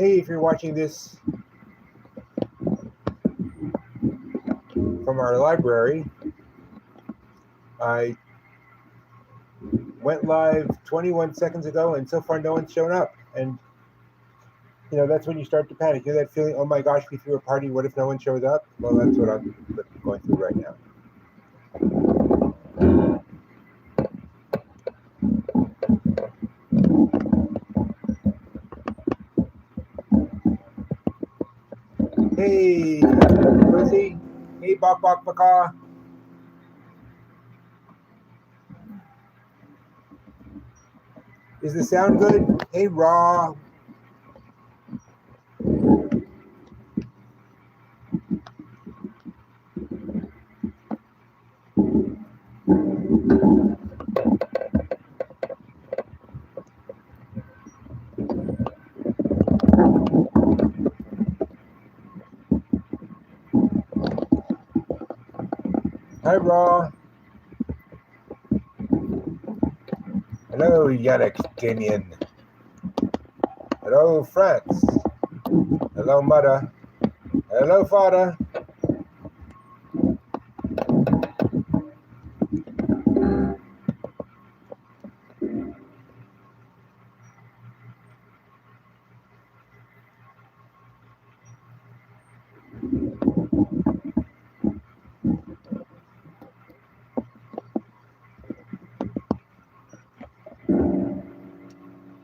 Hey, if you're watching this from our library, I went live 21 seconds ago, and so far no one's shown up. And that's when you start to panic. You know that feeling, oh my gosh, we threw a party, what if no one shows up? Well, that's what I'm going through right now. Hey, Lizzie. Hey, Bok Bok Baka. Is the sound good? Hey, Raw. Hi, Raw. Hello, Yannick Danian. Hello, France. Hello, Mother. Hello, Father.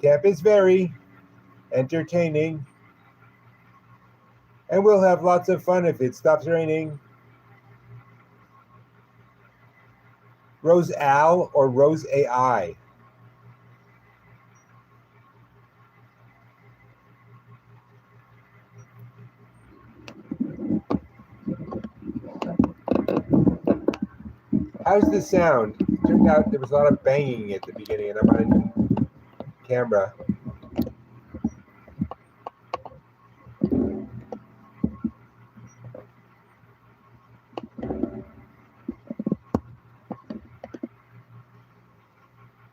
Camp is very entertaining, and we'll have lots of fun if it stops raining. Rose Al or Rose AI? How's the sound? It turned out there was a lot of banging at the beginning, and I'm on a new camera.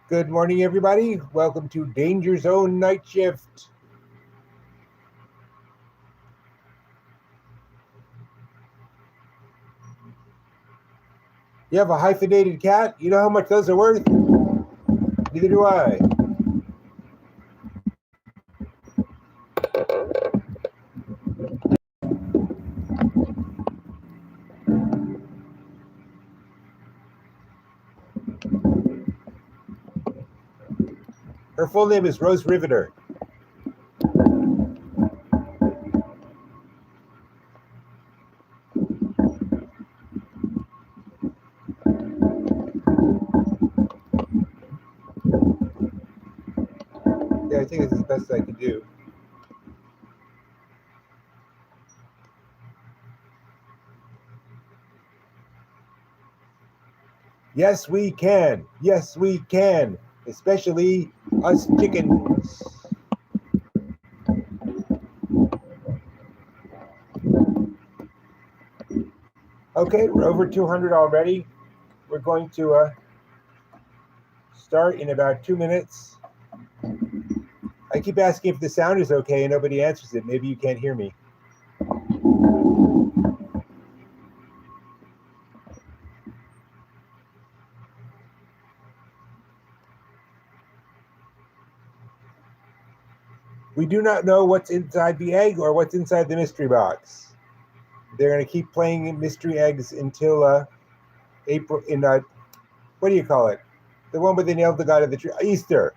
Good morning, everybody. Welcome to Danger Zone Night Shift. You have a hyphenated cat? You know how much those are worth? Neither do I. Her full name is Rose Riveter. Yeah, I think it's the best I can do. Yes, we can. Yes, we can. Especially us chickens. Okay, we're over 200 already. We're going to start in about 2 minutes. I keep asking if the sound is okay and nobody answers it. Maybe you can't hear me. We do not know what's inside the egg or what's inside the mystery box. They're going to keep playing mystery eggs until April, what do you call it? The one where they nailed the guy to the tree. Easter.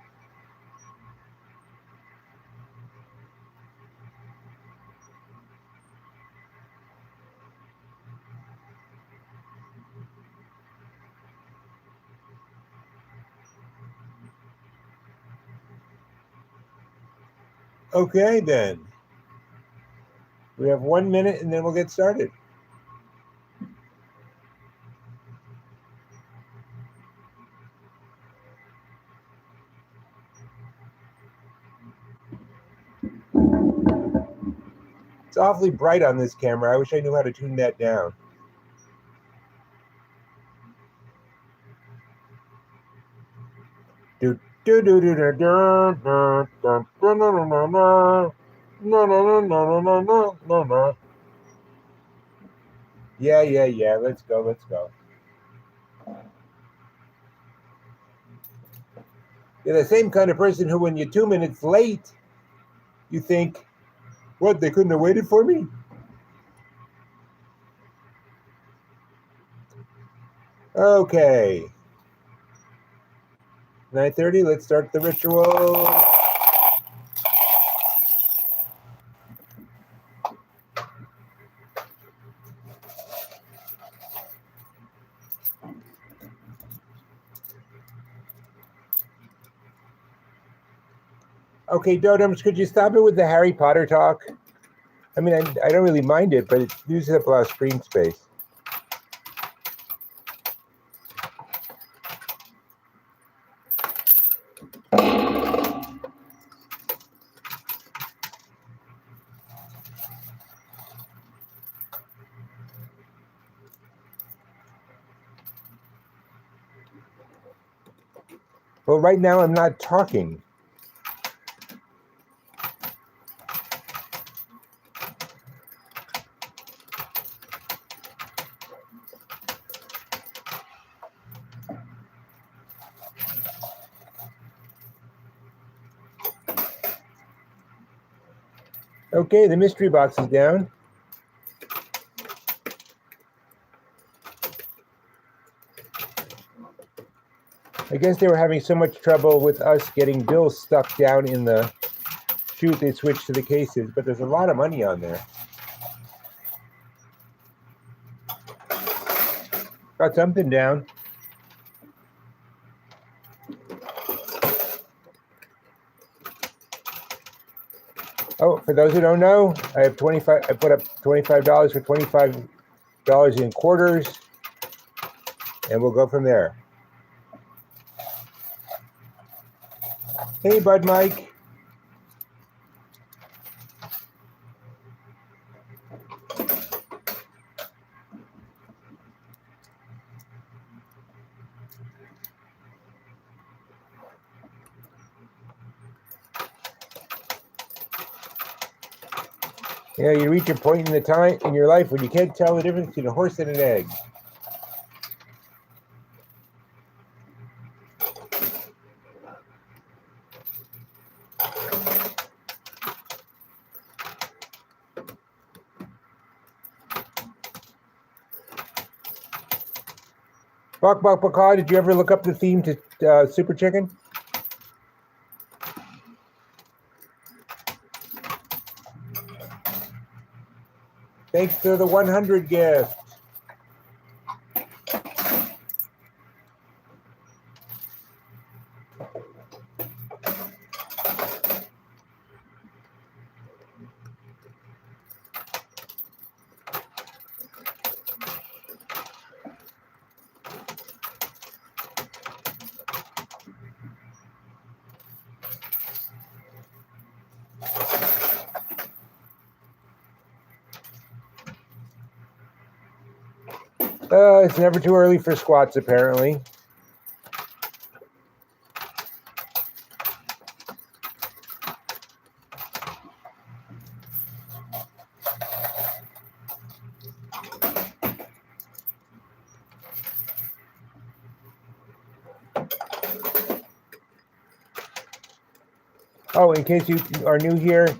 Okay, then. We have 1 minute and then we'll get started. It's awfully bright on this camera. I wish I knew how to tune that down. No, no, no, no, no, no, no, no, no. Yeah. Let's go. You're the same kind of person who, when you're 2 minutes late, you think, what, they couldn't have waited for me? Okay. 9:30, let's start the ritual. Okay, Dotems, could you stop it with the Harry Potter talk? I mean, I don't really mind it, but it uses up a lot of screen space. Well, right now I'm not talking. Okay, the mystery box is down. I guess they were having so much trouble with us getting bills stuck down in the chute, they switched to the cases, but there's a lot of money on there. Got something down. Oh, for those who don't know, I have 25. I put up $25 for $25 in quarters, and we'll go from there. Hey, Bud Mike. You know, you reach a point in the time in your life when you can't tell the difference between a horse and an egg. Bak, did you ever look up the theme to Super Chicken? Thanks to the 100 gift. It's never too early for squats, apparently. Oh, in case you are new here,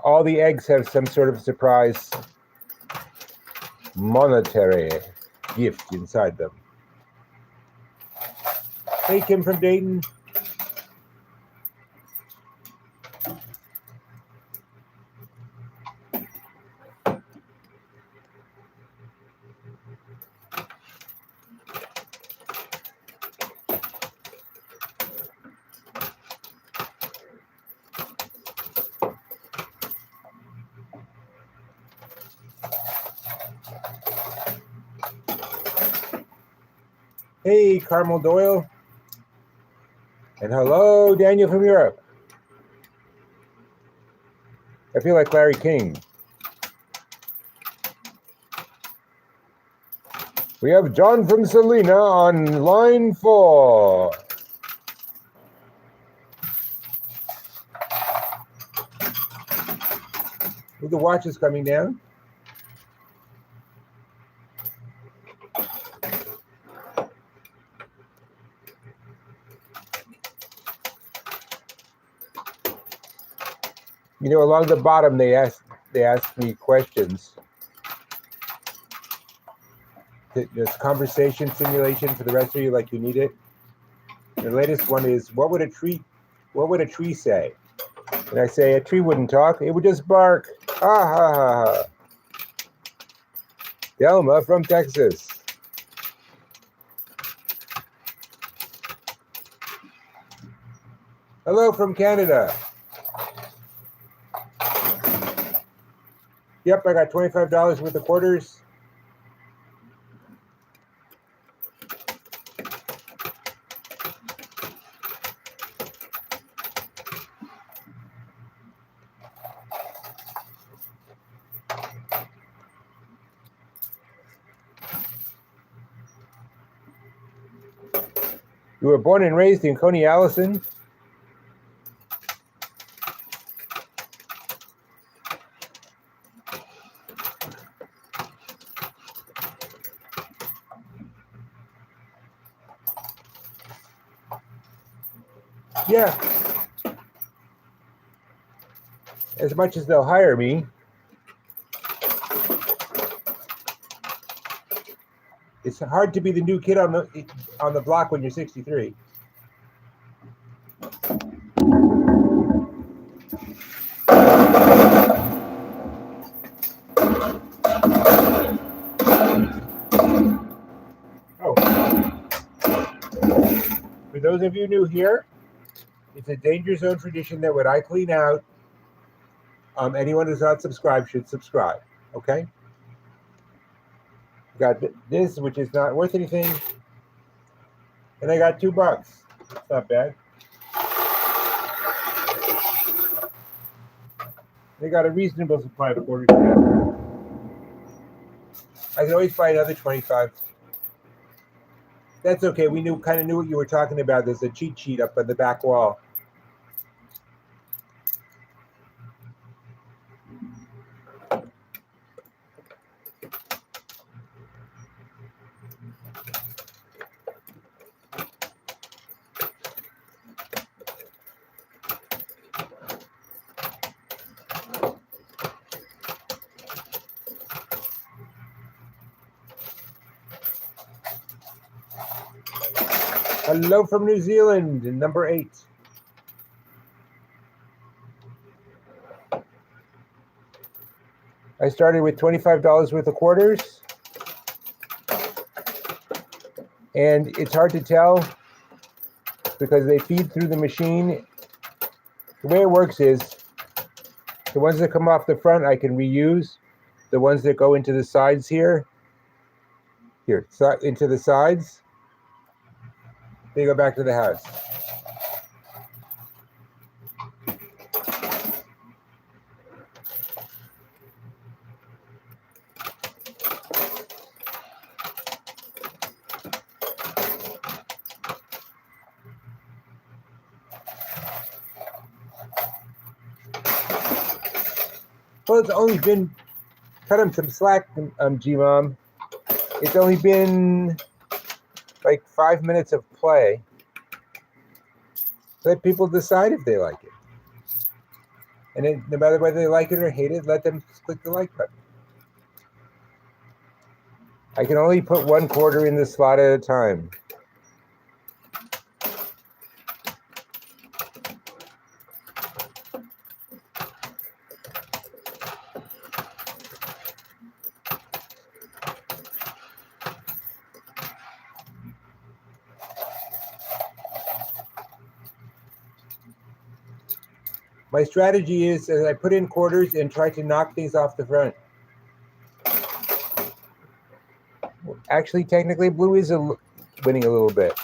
all the eggs have some sort of surprise monetary gift inside them. Hey, Kim from Dayton. Hey, Carmel Doyle. And hello, Daniel from Europe. I feel like Larry King. We have John from Salina on line 4. The watch is coming down. You know, along the bottom, they ask me questions. This conversation simulation for the rest of you, like you need it. The latest one is, what would a tree say? And I say, a tree wouldn't talk; it would just bark. Ha ha ha ha. Delma from Texas. Hello from Canada. Yep, I got $25 worth of quarters. You were born and raised in Coney Allison. Yeah. As much as they'll hire me. It's hard to be the new kid on the block when you're 63. Oh. For those of you new here, it's a danger zone tradition that when I clean out, anyone who's not subscribed should subscribe. Okay? Got this, which is not worth anything, and I got $2. It's not bad. They got a reasonable supply of quarters. I can always buy another 25. That's okay. We kind of knew what you were talking about. There's a cheat sheet up on the back wall. Hello from New Zealand, number 8. I started with $25 worth of quarters. And it's hard to tell because they feed through the machine. The way it works is the ones that come off the front I can reuse. The ones that go into the sides here, into the sides, they go back to the house. Well, it's only been, cut him some slack, G-Mom. It's only been like 5 minutes of play. Let people decide if they like it. And then, no matter whether they like it or hate it, let them click the like button. I can only put 1 quarter in the slot at a time. My strategy is that I put in quarters and try to knock things off the front. Actually, technically, blue is winning a little bit.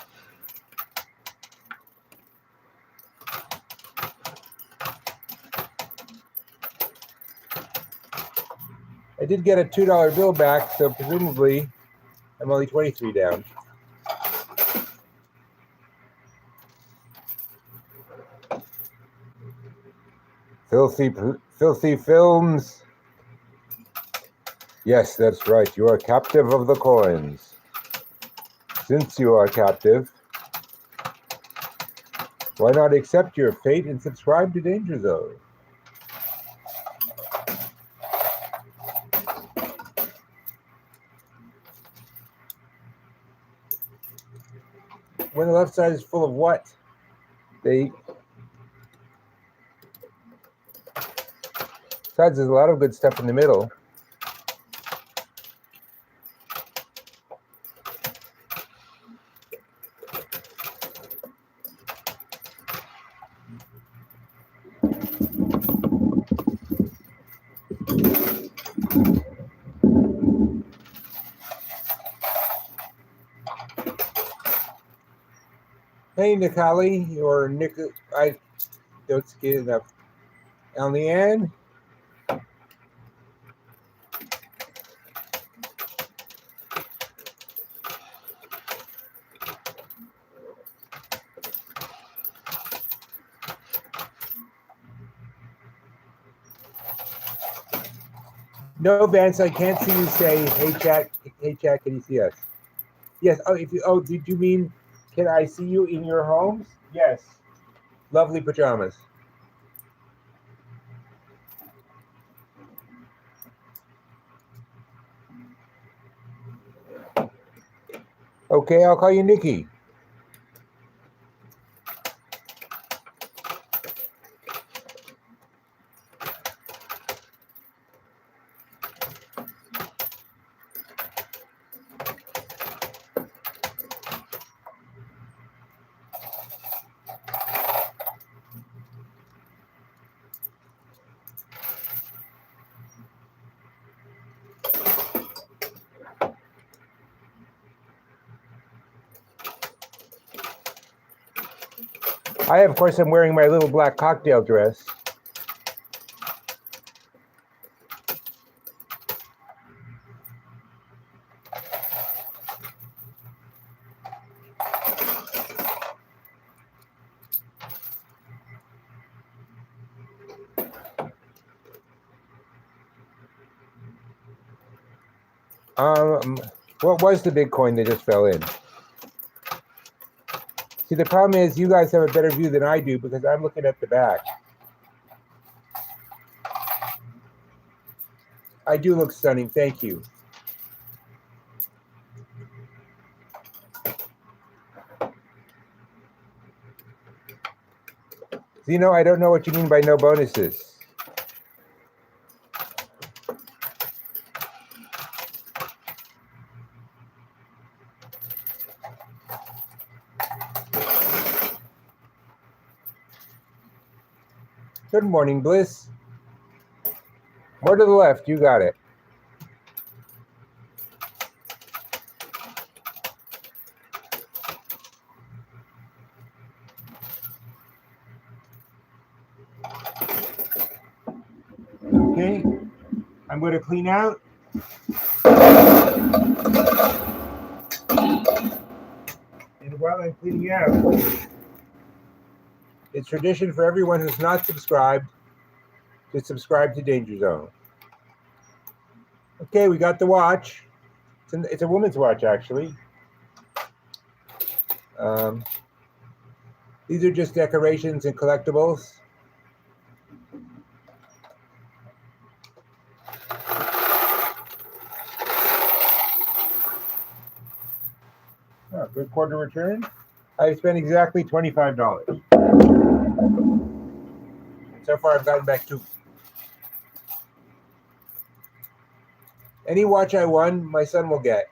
I did get a $2 bill back, so presumably I'm only 23 down. Filthy films. Yes, that's right. You are captive of the coins. Since you are captive, why not accept your fate and subscribe to Danger Zone? When the left side is full of what? Besides, there's a lot of good stuff in the middle. Hey, Nikali, or Nick, I don't get enough. Leanne? No, Vance, I can't see you say, hey, chat, can you see us? Yes, did you mean, can I see you in your homes? Yes. Lovely pajamas. Okay, I'll call you Nikki. Of course, I'm wearing my little black cocktail dress. What was the big coin that just fell in? See, the problem is you guys have a better view than I do because I'm looking at the back. I do look stunning, thank you. Zeno, I don't know what you mean by no bonuses. Good morning, Bliss. More to the left, you got it. Okay, I'm going to clean out. And while I'm cleaning out, it's tradition for everyone who's not subscribed to subscribe to Danger Zone. Okay, we got the watch. It's a woman's watch, actually. These are just decorations and collectibles. Oh, good quarter return. I spent exactly $25. So far, I've gotten back 2. Any watch I won, my son will get.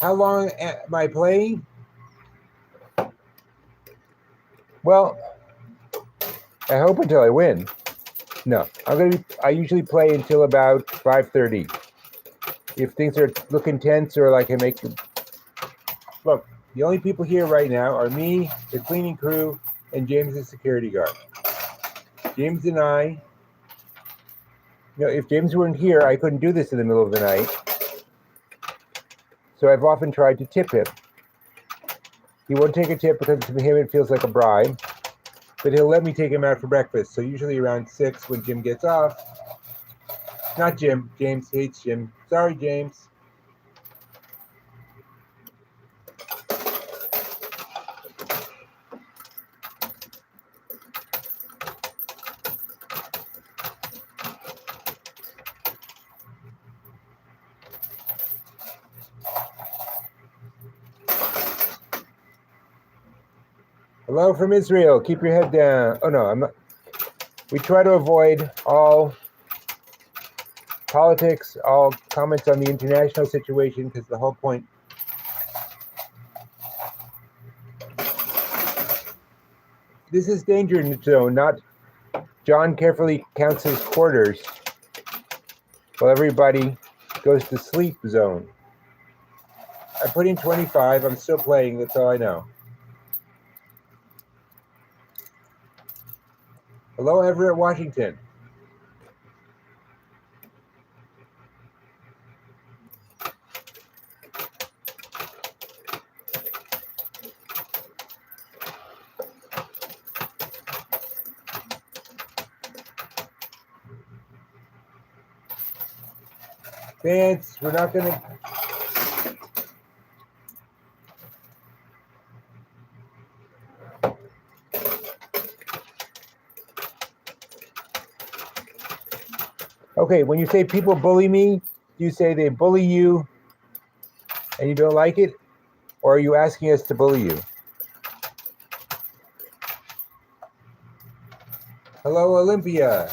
How long am I playing? Well, I hope until I win. No, I usually play until about 5:30. If things are looking tense or like I make. Look, the only people here right now are me, the cleaning crew, and James, the security guard. James and I. If James weren't here, I couldn't do this in the middle of the night. So I've often tried to tip him. He won't take a tip because to him it feels like a bribe, but he'll let me take him out for breakfast. So usually around 6 when Jim gets off. Not Jim. James hates Jim. Sorry, James. Hello from Israel. Keep your head down. Oh no, I'm not. We try to avoid all politics, all comments on the international situation, because the whole point. This is danger zone, not John carefully counts his quarters while everybody goes to sleep zone. I put in 25. I'm still playing. That's all I know. Hello, Everett, Washington. Vance, we're not going to. Okay, when you say people bully me, do you say they bully you and you don't like it? Or are you asking us to bully you? Hello, Olympia.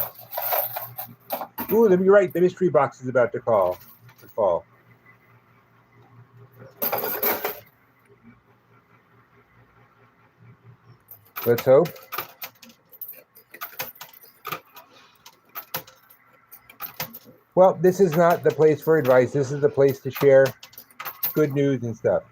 Ooh, let me write. The mystery box is about to fall. Let's hope. Well, this is not the place for advice. This is the place to share good news and stuff.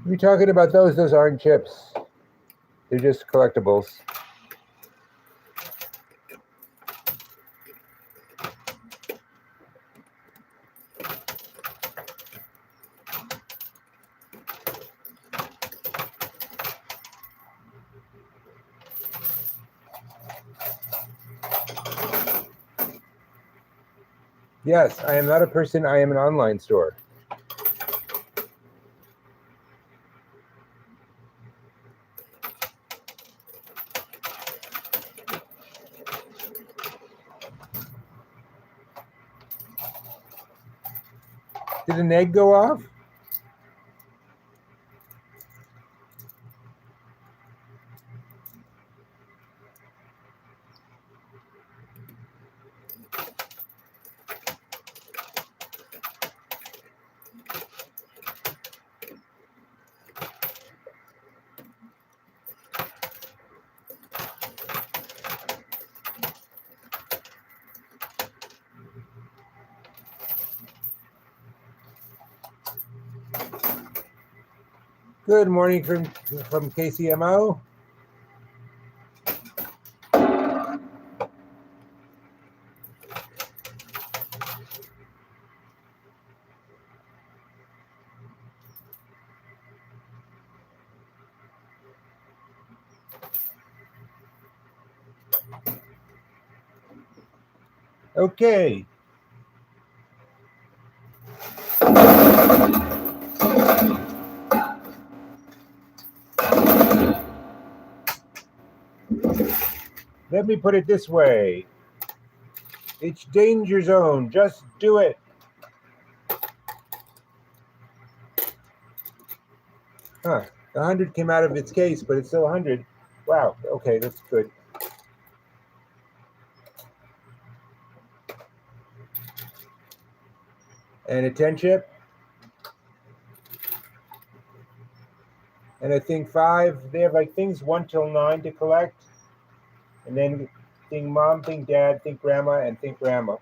You're talking about those aren't chips. They're just collectibles. Yes, I am not a person. I am an online store. Did an egg go off? Good morning from KCMO. Okay. Let me put it this way. It's danger zone. Just do it. Huh. 100 came out of its case, but it's still 100. Wow. Okay, that's good. And a 10 chip. And I think 5. They have like things 1 till 9 to collect. And then think mom, think dad, think grandma, and think grandpa.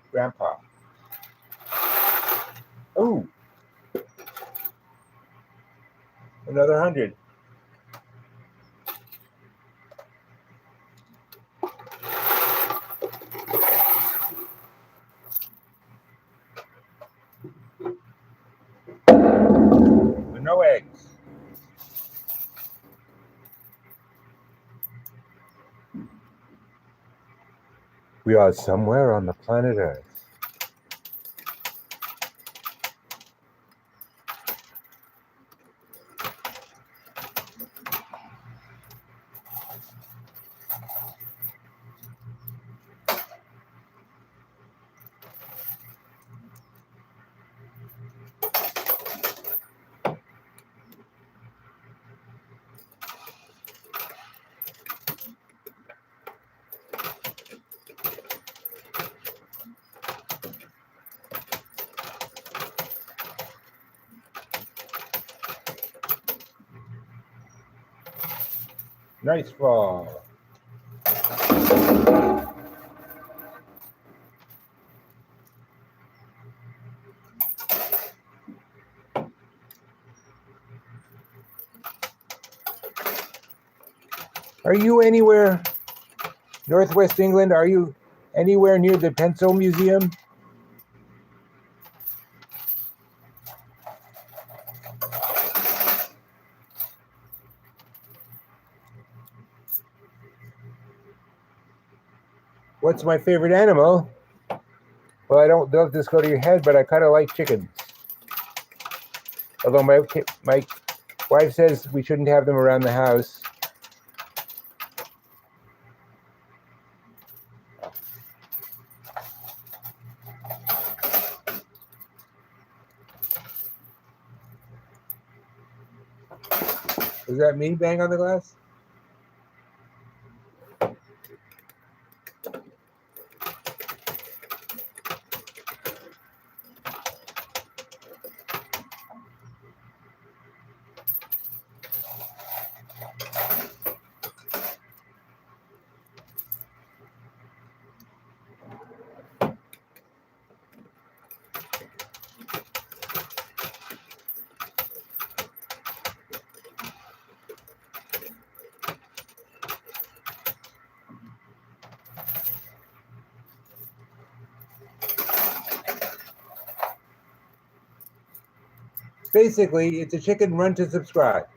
Oh. Another 100. No eggs. We are somewhere on the planet Earth. Nice fall. Are you anywhere, Northwest England? Are you anywhere near the Pencil Museum? What's my favorite animal? Well, I don't let this go to your head, but I kind of like chickens. Although my wife says we shouldn't have them around the house. Was that me bang on the glass? Basically, it's a chicken run to subscribe.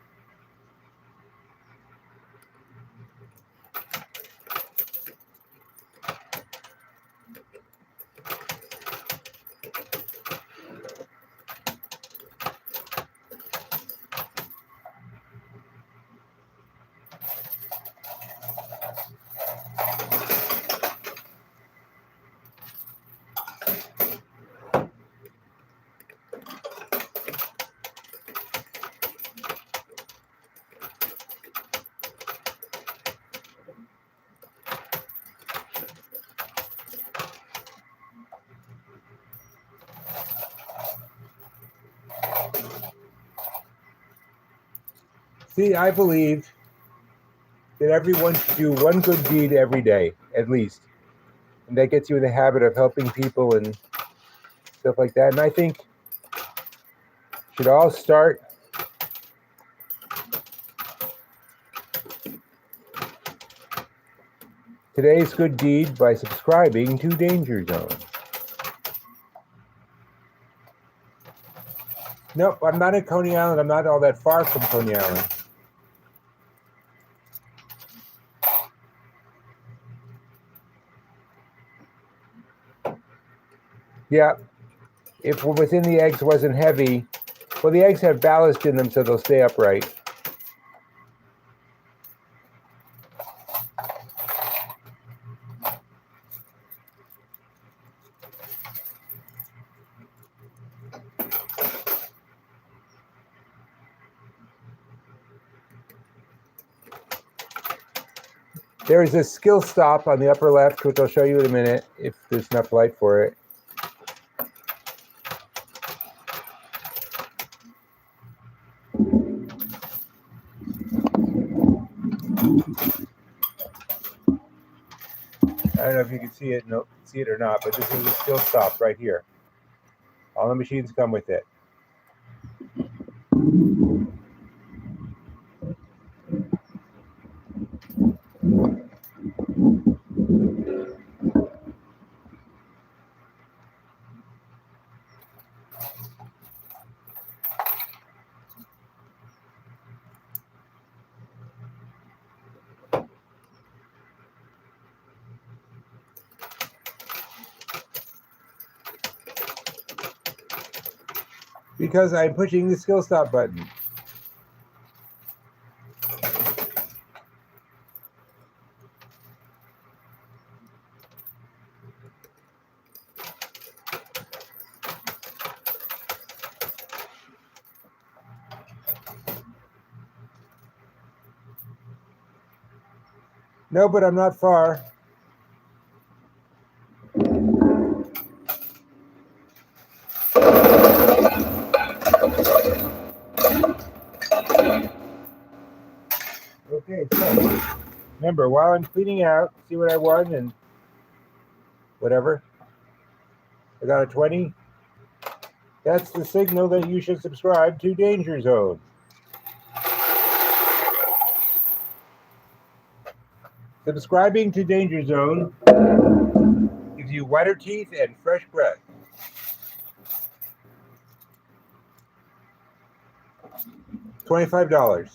See, I believe that everyone should do one good deed every day, at least. And that gets you in the habit of helping people and stuff like that. And I think should all start today's good deed by subscribing to Danger Zone. Nope, I'm not at Coney Island. I'm not all that far from Coney Island. Yeah, if what was in the eggs wasn't heavy, well, the eggs have ballast in them, so they'll stay upright. There is a skill stop on the upper left, which I'll show you in a minute if there's enough light for it. I don't know if you can see it, or not, but this is a skill stop right here. All the machines come with it. Because I'm pushing the skill stop button. No, but I'm not far. Okay, so remember, while I'm cleaning out, see what I won and whatever. I got a 20. That's the signal that you should subscribe to Danger Zone. Subscribing to Danger Zone gives you whiter teeth and fresh breath. $25.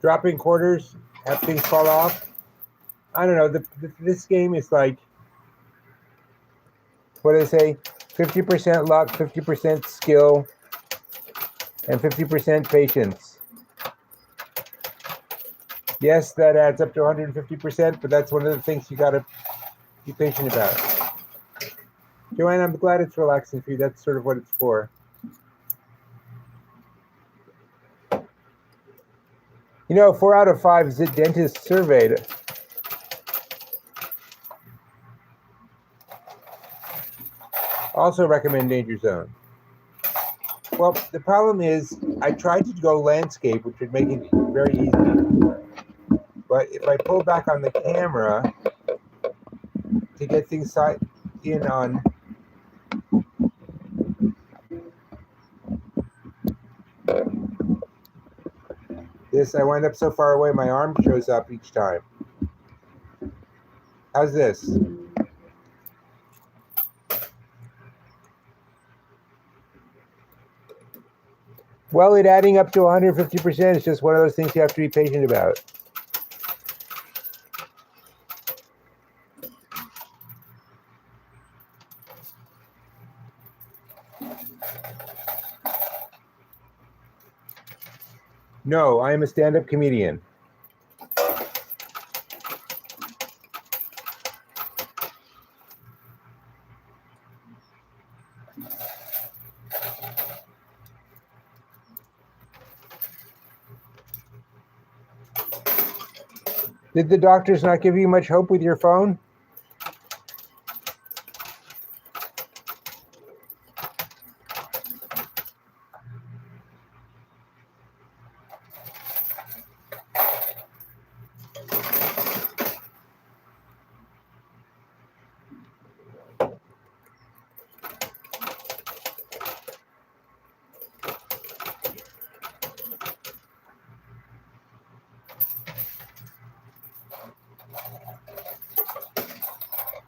Dropping quarters, have things fall off. I don't know. This game is like, what do they say? 50% luck, 50% skill, and 50% patience. Yes, that adds up to 150%, but that's one of the things you got to be patient about. Joanne, I'm glad it's relaxing for you. That's sort of what it's for. You know, 4 out of 5 dentists surveyed also recommend Danger Zone. Well, the problem is I tried to go landscape, which would make it very easy. But if I pull back on the camera to get things in on this, I wind up so far away my arm shows up each time. How's this? Well, it adding up to 150% is just one of those things you have to be patient about. No, I am a stand-up comedian. Did the doctors not give you much hope with your phone?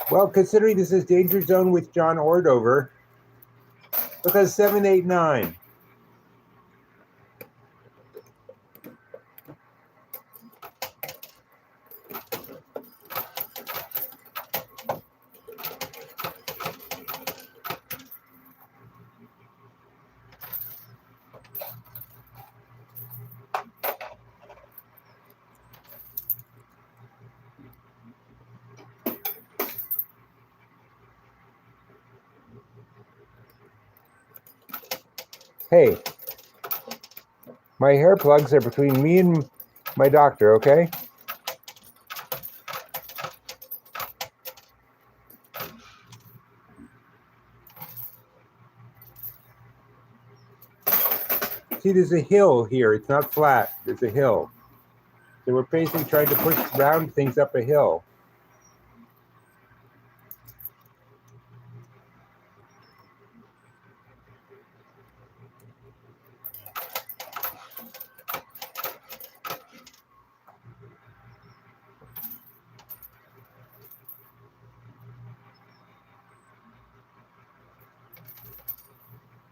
Well, considering this is Danger Zone with John Ordover, because 789. Hey, my hair plugs are between me and my doctor, okay? See, there's a hill here. It's not flat. There's a hill. So we're basically trying to push round things up a hill.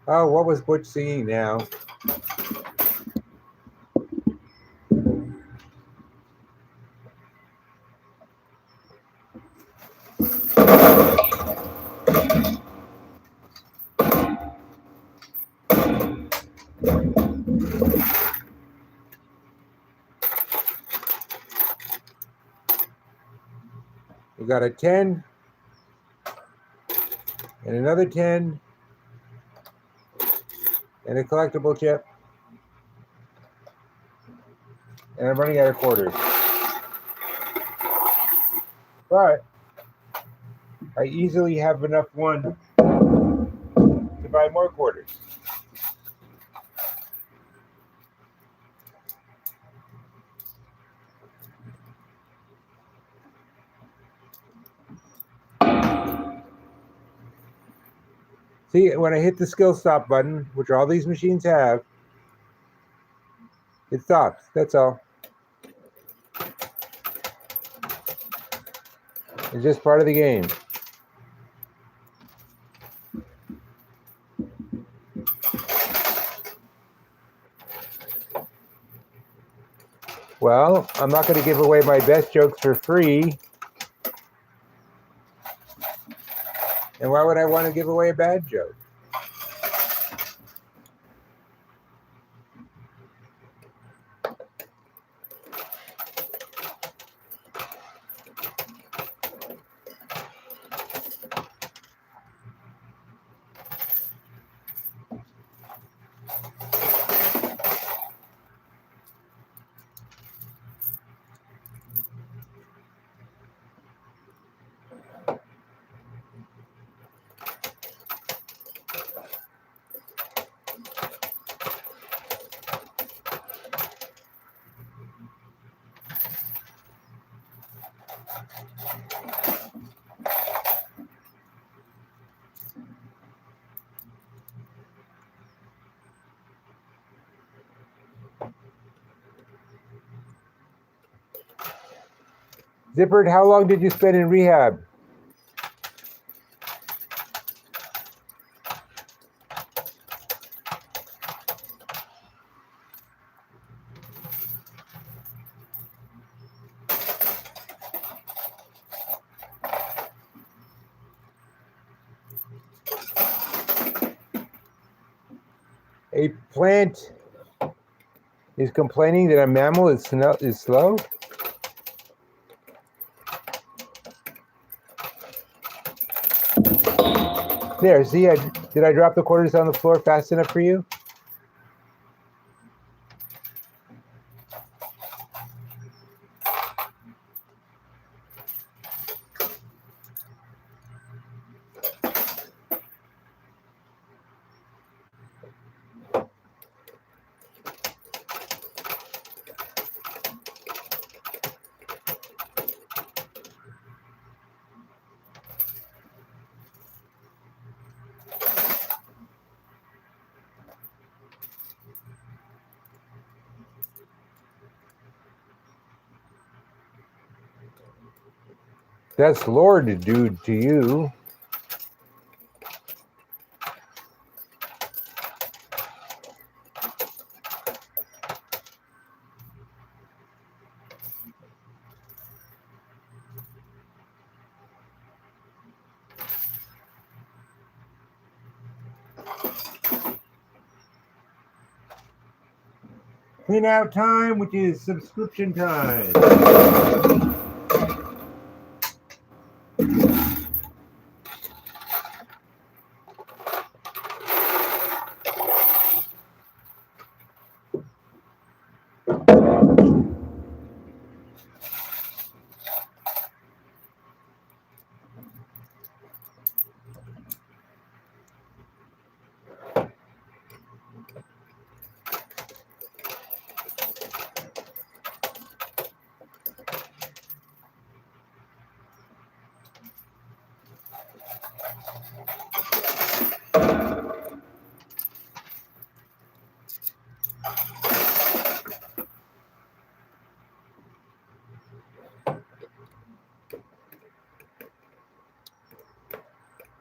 Oh, what was Butch singing now? We got a 10 and another 10 and a collectible chip. And I'm running out of quarters. But I easily have enough one to buy more quarters. See, when I hit the skill stop button, which all these machines have, it stops. That's all. It's just part of the game. Well, I'm not going to give away my best jokes for free. And why would I want to give away a bad joke? Zippert, how long did you spend in rehab? A plant is complaining that a mammal is slow? There, see, did I drop the quarters on the floor fast enough for you? That's Lord dude to you. Clean out time, which is subscription time.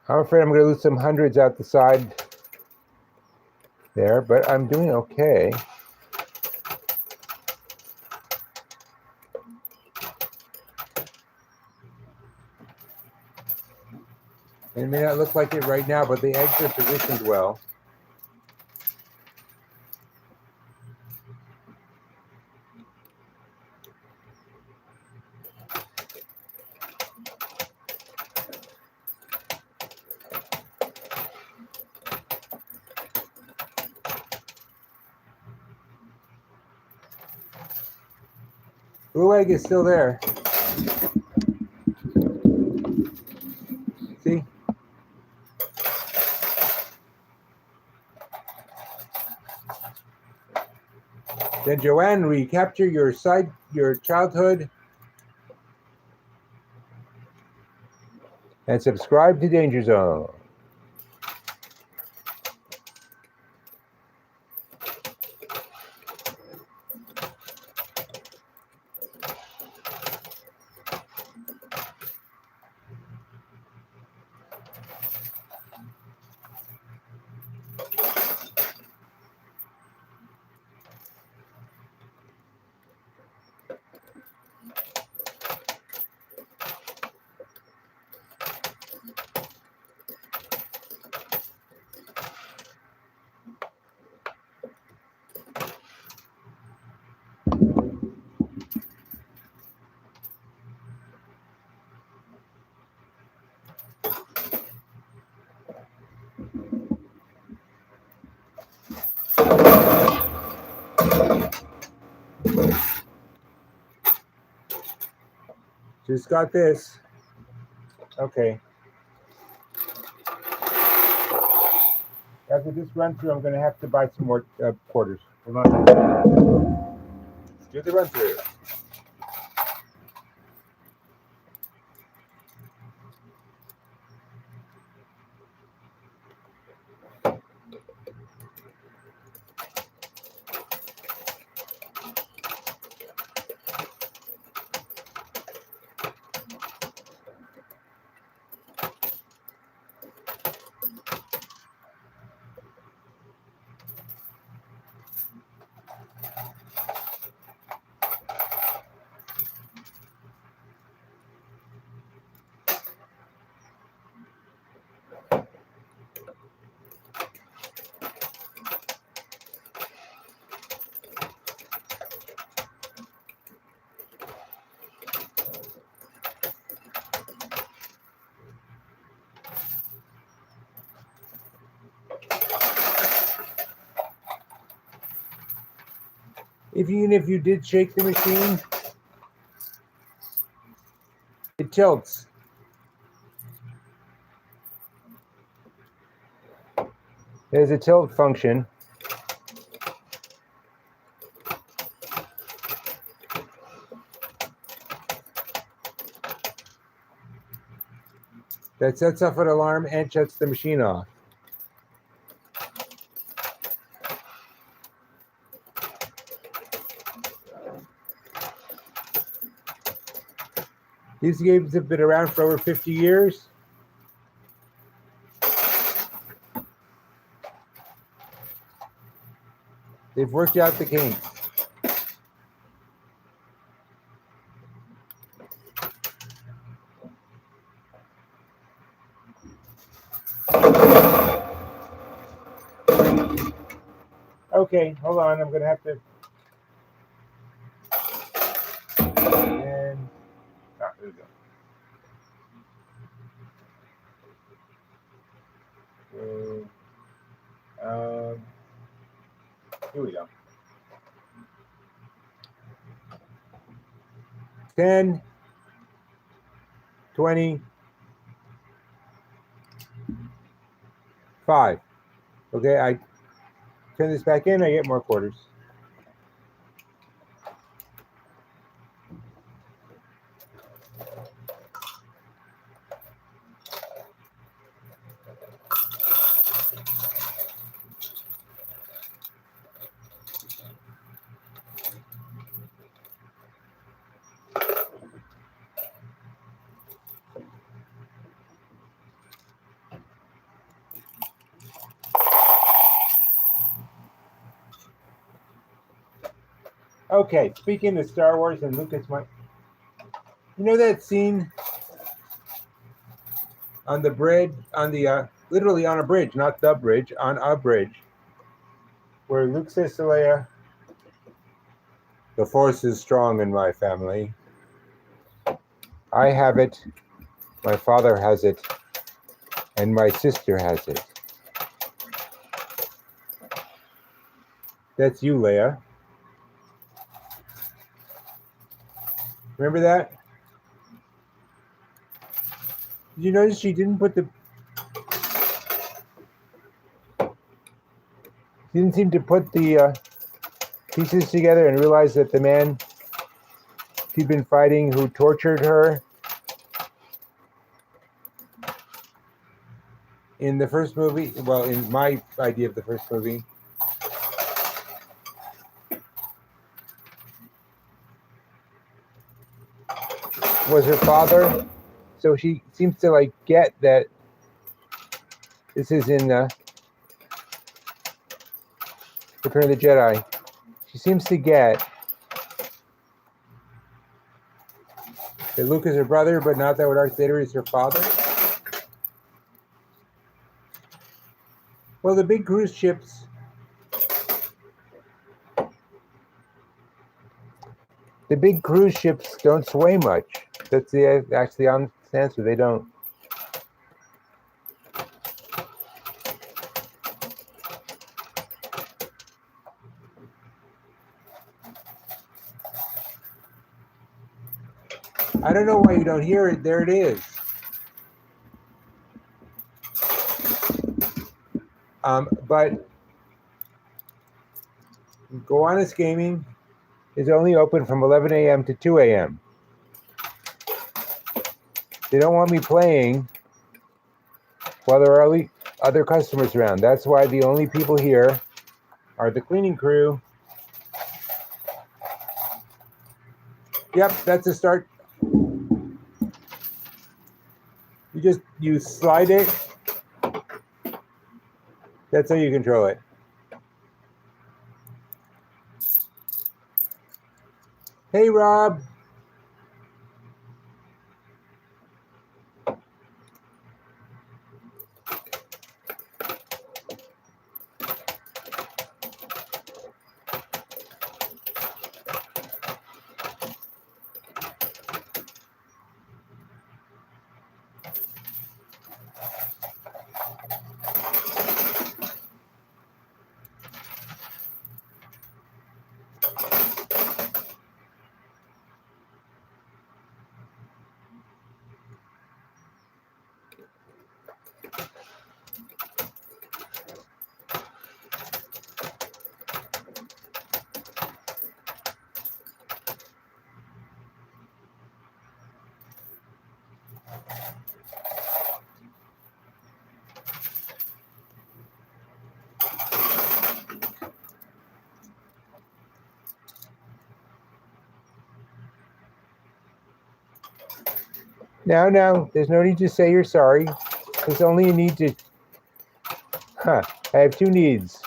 I'm afraid I'm going to lose some hundreds out the side there, but I'm doing okay. It may not look like it right now, but the eggs are positioned well. Blue egg is still there. See? Then Joanne, recapture your childhood and subscribe to Danger Zone. Just got this. Okay. After this run through, I'm going to have to buy some more quarters. Hold on. Let's do the run through. Even if you did shake the machine, it tilts. There's a tilt function. That sets off an alarm and shuts the machine off. These games have been around for over 50 years. They've worked out the kinks. Okay, hold on. I'm going to have to. And there we go. Here we go. 10, 20, 5. Okay, I turn this back in, I get more quarters. Okay, speaking of Star Wars and Lucas, you know that scene on the bridge, on the literally on a bridge, not the bridge, on a bridge, where Luke says to Leia, "The Force is strong in my family. I have it, my father has it, and my sister has it." That's you, Leia. Remember that? Did you notice she didn't put the... She didn't seem to put the pieces together and realize that the man she'd been fighting who tortured her in the first movie, well, in my idea of the first movie, was her father. So she seems to like get that this is in Return of the Jedi. She seems to get that Luke is her brother, but not that Darth Vader is her father. Well, the big cruise ships, don't sway much. That's the actually honest answer. They don't. I don't know why you don't hear it. There it is. But Gowanus Gaming is only open from 11 a.m. to 2 a.m. They don't want me playing while there are other customers around. That's why the only people here are the cleaning crew. Yep, that's a start. You slide it. That's how you control it. Hey, Rob. No, there's no need to say you're sorry. There's only a need to... I have two needs.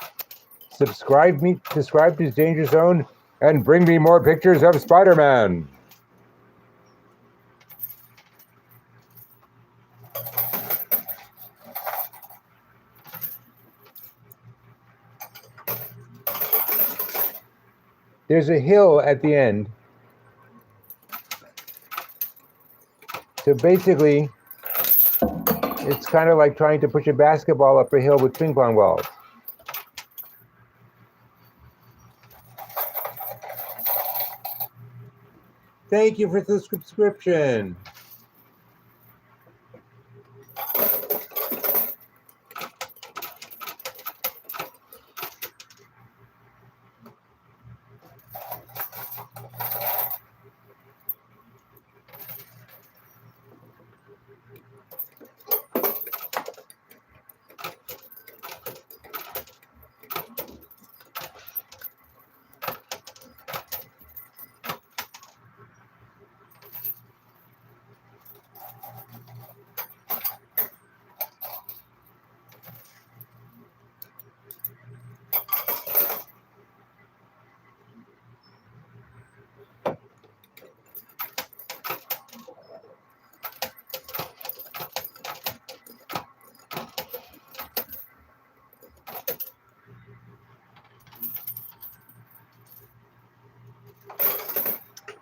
Subscribe to Danger Zone, and bring me more pictures of Spider-Man. There's a hill at the end. So basically, it's kind of like trying to push a basketball up a hill with ping pong balls. Thank you for the subscription.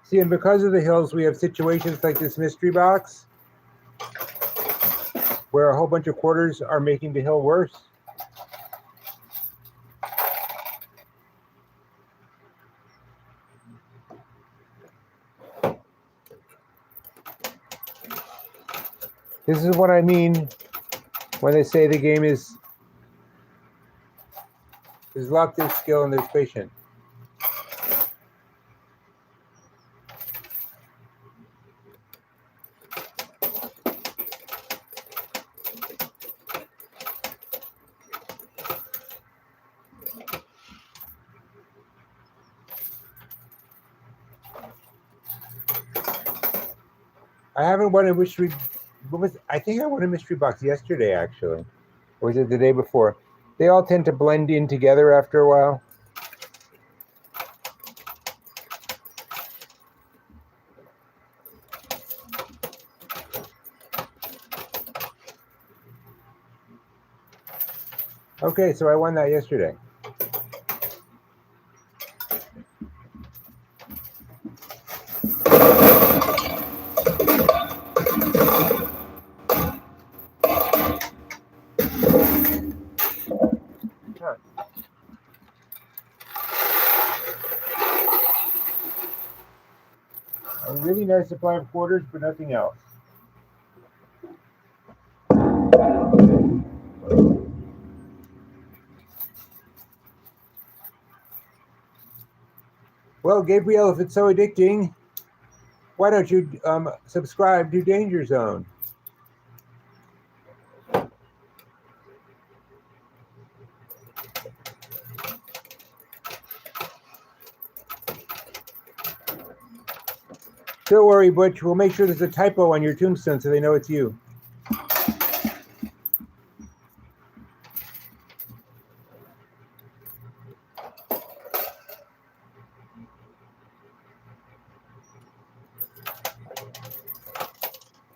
See, and because of the hills, we have situations like this mystery box, where a whole bunch of quarters are making the hill worse. This is what I mean when they say the game is there's luck, there's skill, and there's patience. I haven't won a mystery. I think I won a mystery box yesterday, actually. Or was it the day before? They all tend to blend in together after a while. Okay, so I won that yesterday. A really nice supply of quarters, but nothing else. Well, Gabriel, if it's so addicting, why don't you subscribe to Danger Zone? Don't worry, Butch. We'll make sure there's a typo on your tombstone so they know it's you.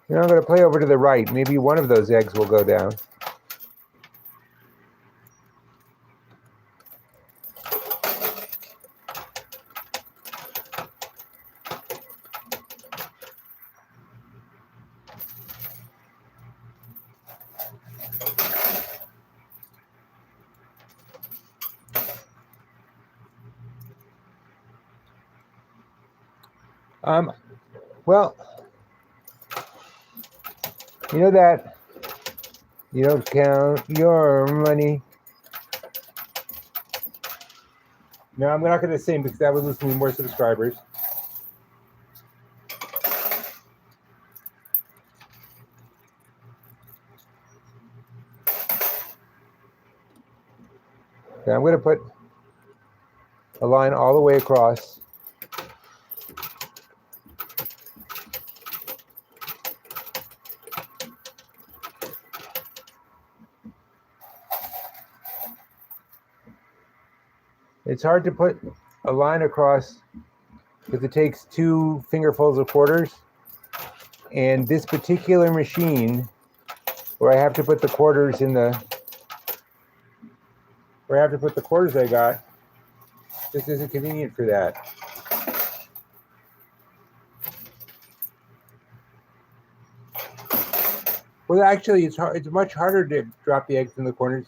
Now I'm going to play over to the right. Maybe one of those eggs will go down. Well, you know that you don't count your money. No, I'm not going to sing because that would lose me more subscribers. Okay, I'm going to put a line all the way across. It's hard to put a line across because it takes 2 fingerfuls of quarters. And this particular machine, where I have to put the quarters in the, where I have to put the quarters I got, this isn't convenient for that. Well, actually, it's hard. It's much harder to drop the eggs in the corners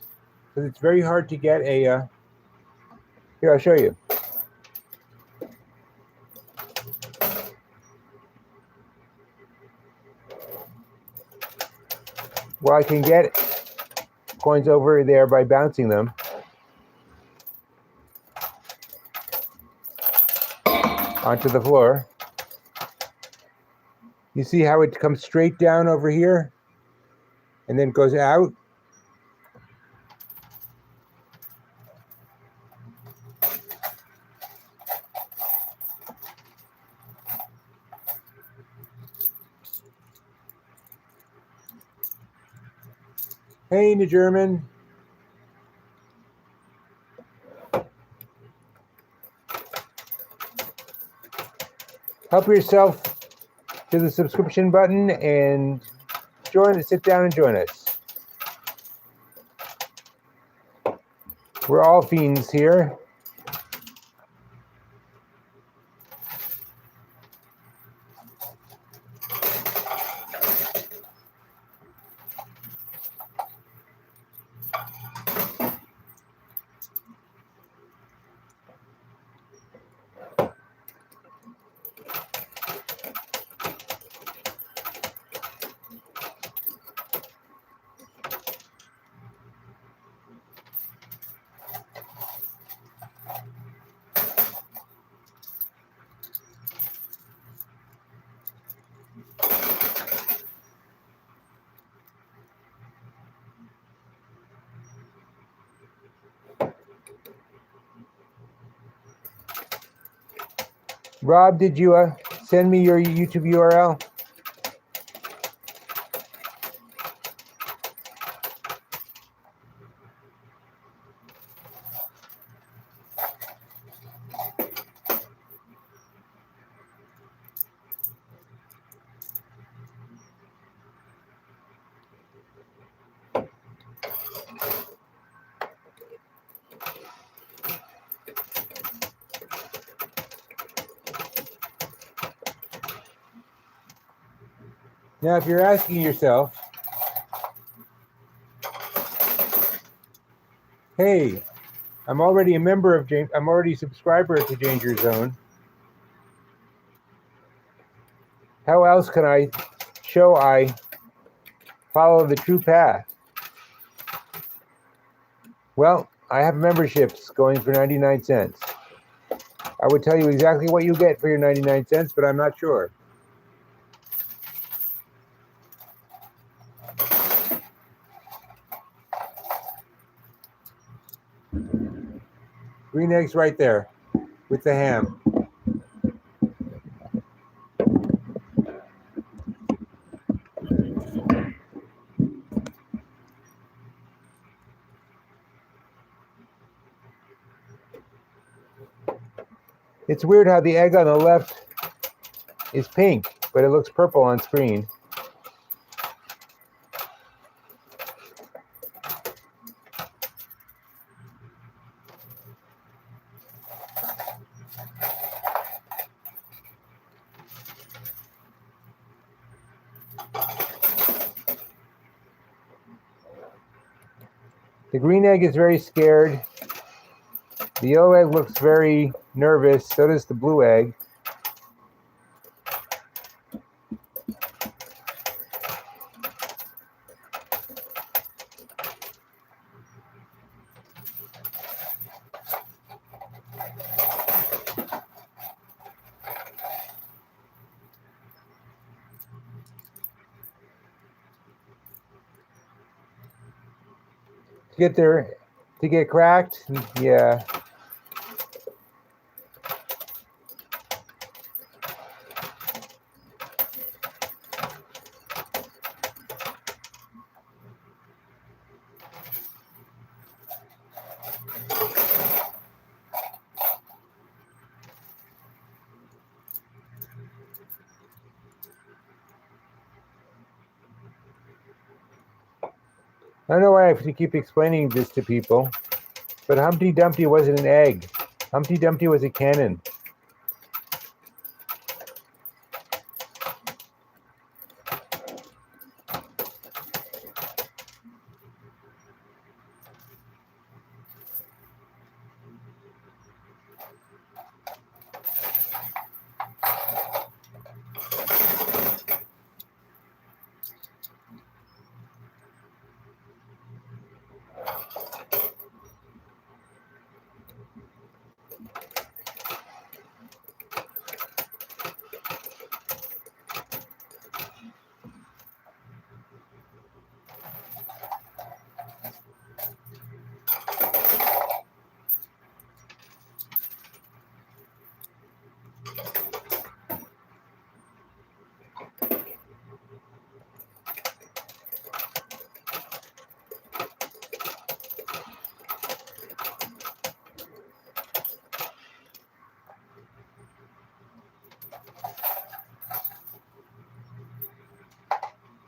because it's very hard to get a. Here, I'll show you. Well, I can get coins over there by bouncing them onto the floor. You see how it comes straight down over here and then goes out? Hey, New German. Help yourself to the subscription button and sit down and join us. We're all fiends here. Rob, did you send me your YouTube URL? Now, if you're asking yourself, hey, I'm already a member of I'm already a subscriber to Danger Zone. How else can I show I follow the true path? Well, I have memberships going for 99 cents. I would tell you exactly what you get for your 99 cents, but I'm not sure. Green eggs right there with the ham. It's weird how the egg on the left is pink, but it looks purple on screen. The green egg is very scared. The yellow egg looks very nervous. So does the blue egg. To get cracked, yeah. I don't know why I have to keep explaining this to people, but Humpty Dumpty wasn't an egg. Humpty Dumpty was a cannon.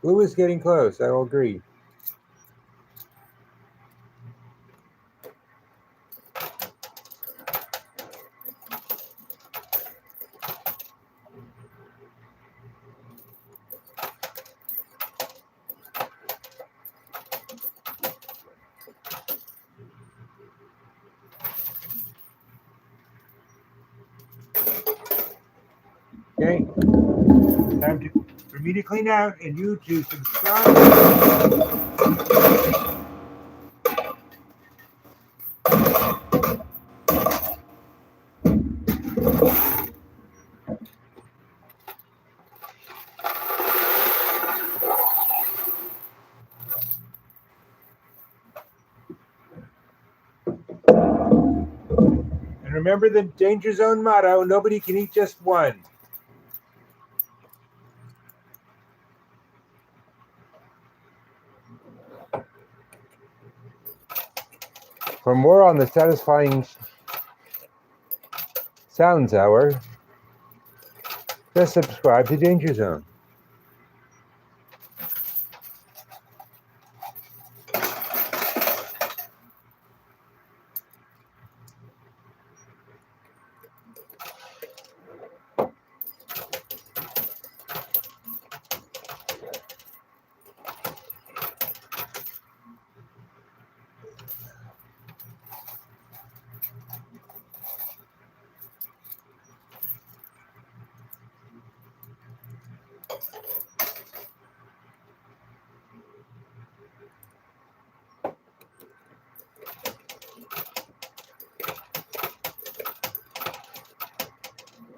Blue is getting close, I will agree. Okay, time for me to clean out and you to subscribe. And remember the Danger Zone motto, nobody can eat just one. For more on the satisfying Sounds Hour, just subscribe to Danger Zone.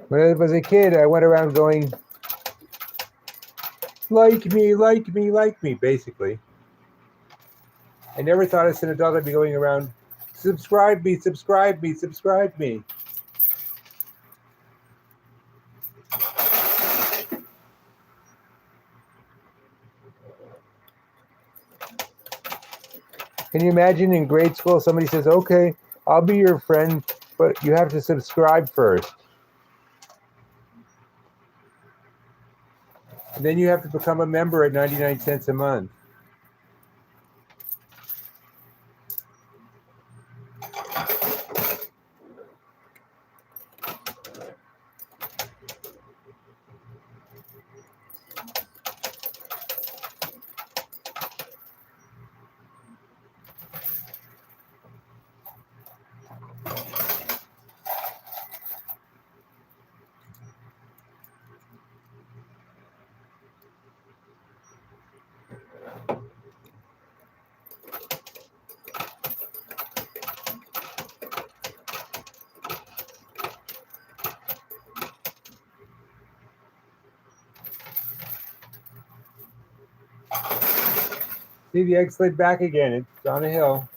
When I was a kid, I went around going, like me, basically. I never thought as an adult I'd be going around, subscribe me. Can you imagine in grade school somebody says, okay, I'll be your friend, but you have to subscribe first. And then you have to become a member at 99 cents a month. See, the egg slid back again. It's on a hill.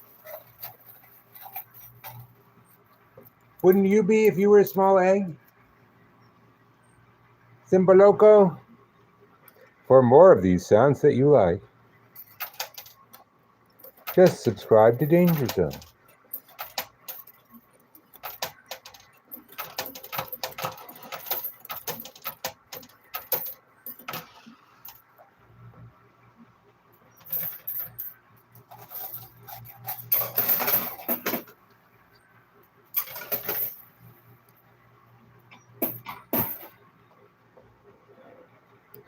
Wouldn't you be if you were a small egg? Simbaloco? For more of these sounds that you like, just subscribe to Danger Zone.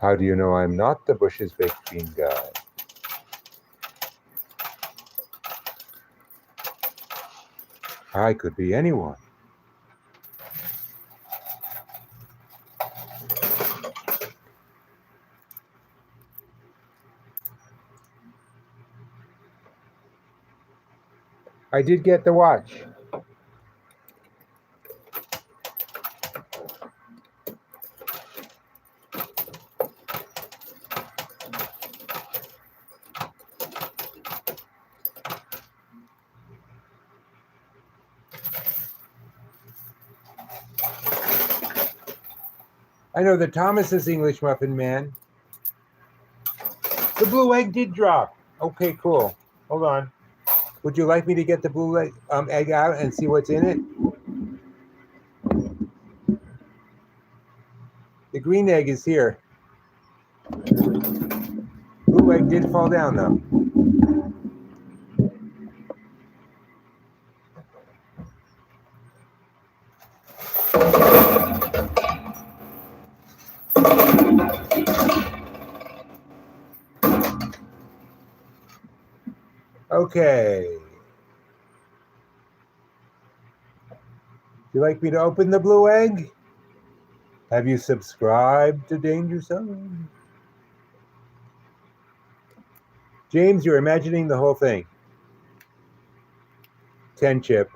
How do you know I'm not the Bush's baked bean guy? I could be anyone. I did get the watch. I know that Thomas is English Muffin Man. The blue egg did drop. Okay, cool. Hold on. Would you like me to get the blue egg out and see what's in it? The green egg is here. Blue egg did fall down though. Okay. You like me to open the blue egg? Have you subscribed to Danger Zone? James, you're imagining the whole thing. 10 chip.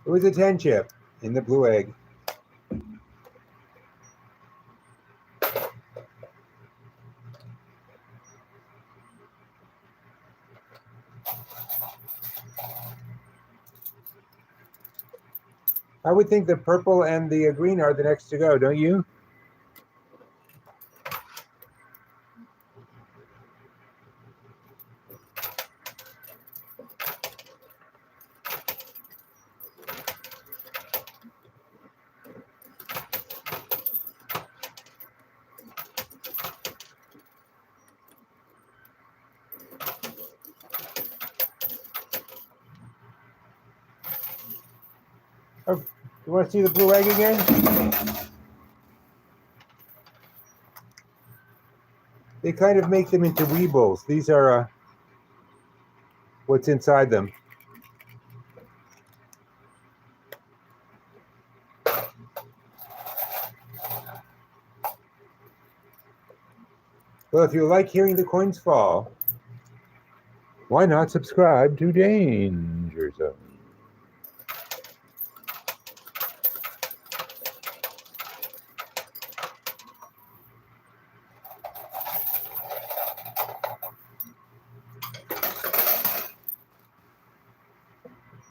It was a 10 chip in the blue egg. I would think the purple and the green are the next to go, don't you? Oh, you want to see the blue egg again? They kind of make them into weebles. These are what's inside them. Well, if you like hearing the coins fall, why not subscribe to Danger Zone?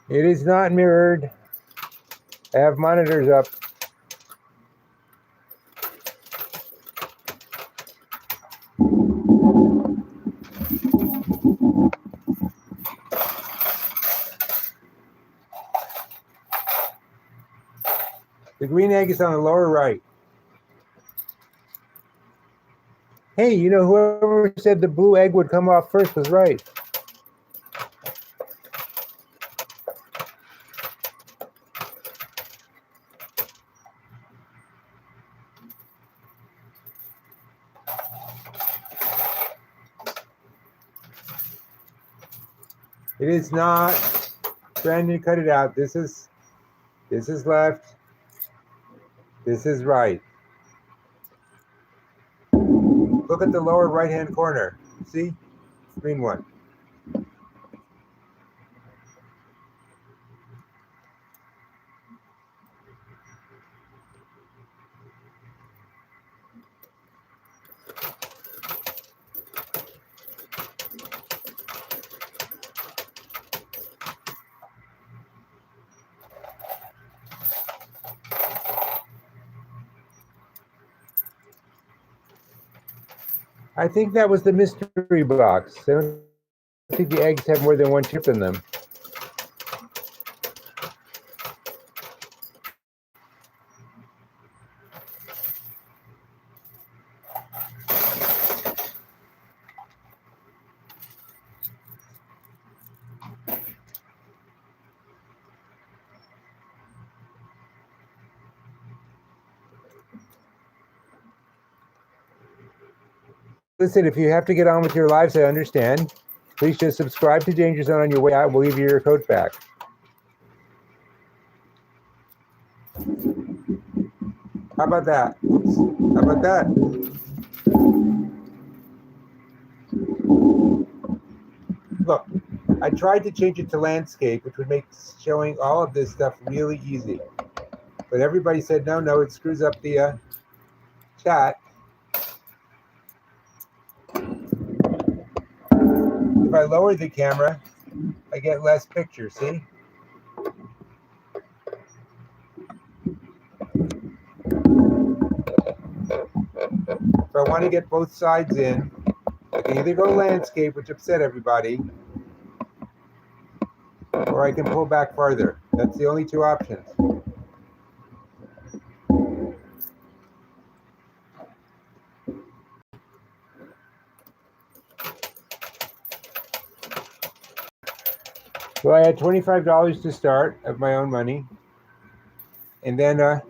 It is not mirrored. I have monitors up. The green egg is on the lower right. Hey, you know, whoever said the blue egg would come off first was right. It is not. Brandon, cut it out. This is left. This is right. Look at the lower right-hand corner. See? Green one. I think that was the mystery box. I don't think the eggs have more than one chip in them. Listen, if you have to get on with your lives, I understand. Please just subscribe to Danger Zone on your way out. We'll leave you your coat back. How about that? How about that? Look, I tried to change it to landscape, which would make showing all of this stuff really easy. But everybody said, no, it screws up the chat. If I lower the camera, I get less pictures, see? If I want to get both sides in, I can either go landscape, which upset everybody, or I can pull back farther. That's the only two options. Well, I had $25 to start of my own money. And then I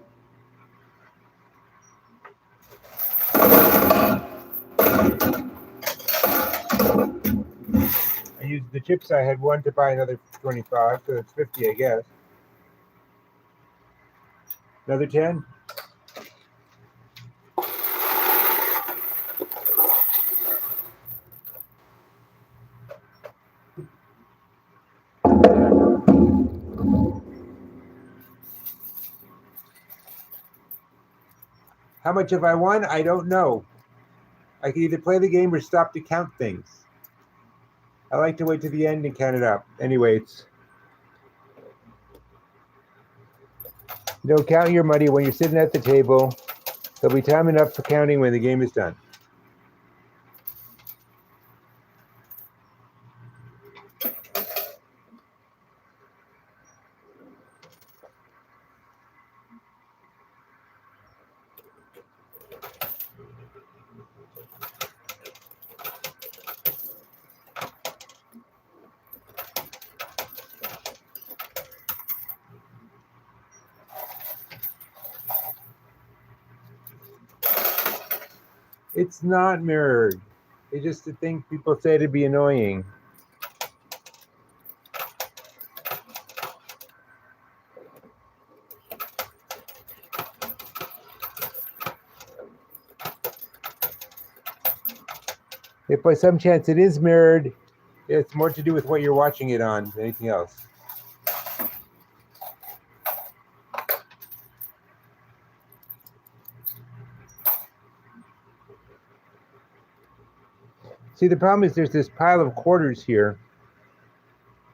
used the chips I had won to buy another 25, so that's 50, I guess. Another 10. How much have I won? I don't know. I can either play the game or stop to count things. I like to wait to the end and count it up. Anyway, count your money when you're sitting at the table. There'll be time enough for counting when the game is done. It's not mirrored. It's just a thing people say to be annoying. If by some chance it is mirrored, it's more to do with what you're watching it on than anything else. See, the problem is there's this pile of quarters here.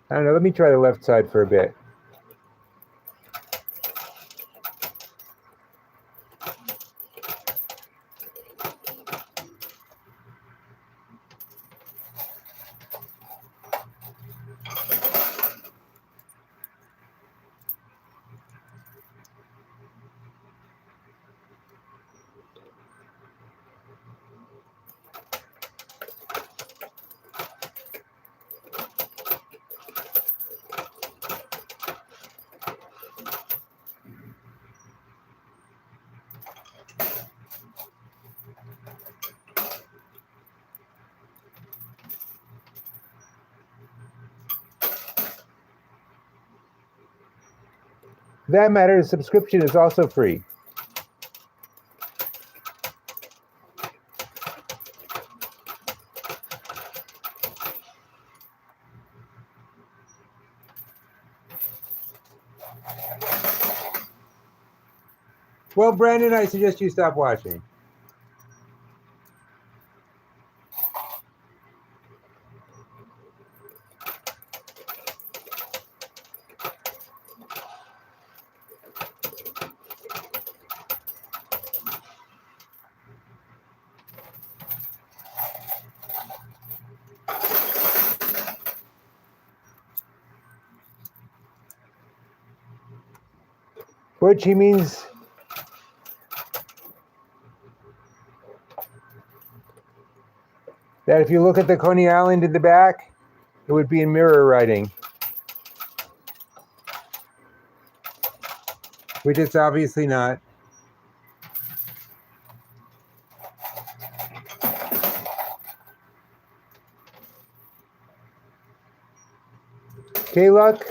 I don't know, let me try the left side for a bit. For that matter, the subscription is also free. Well, Brandon, I suggest you stop watching. Which he means that if you look at the Coney Island in the back, it would be in mirror writing, which it's obviously not. K-Luck?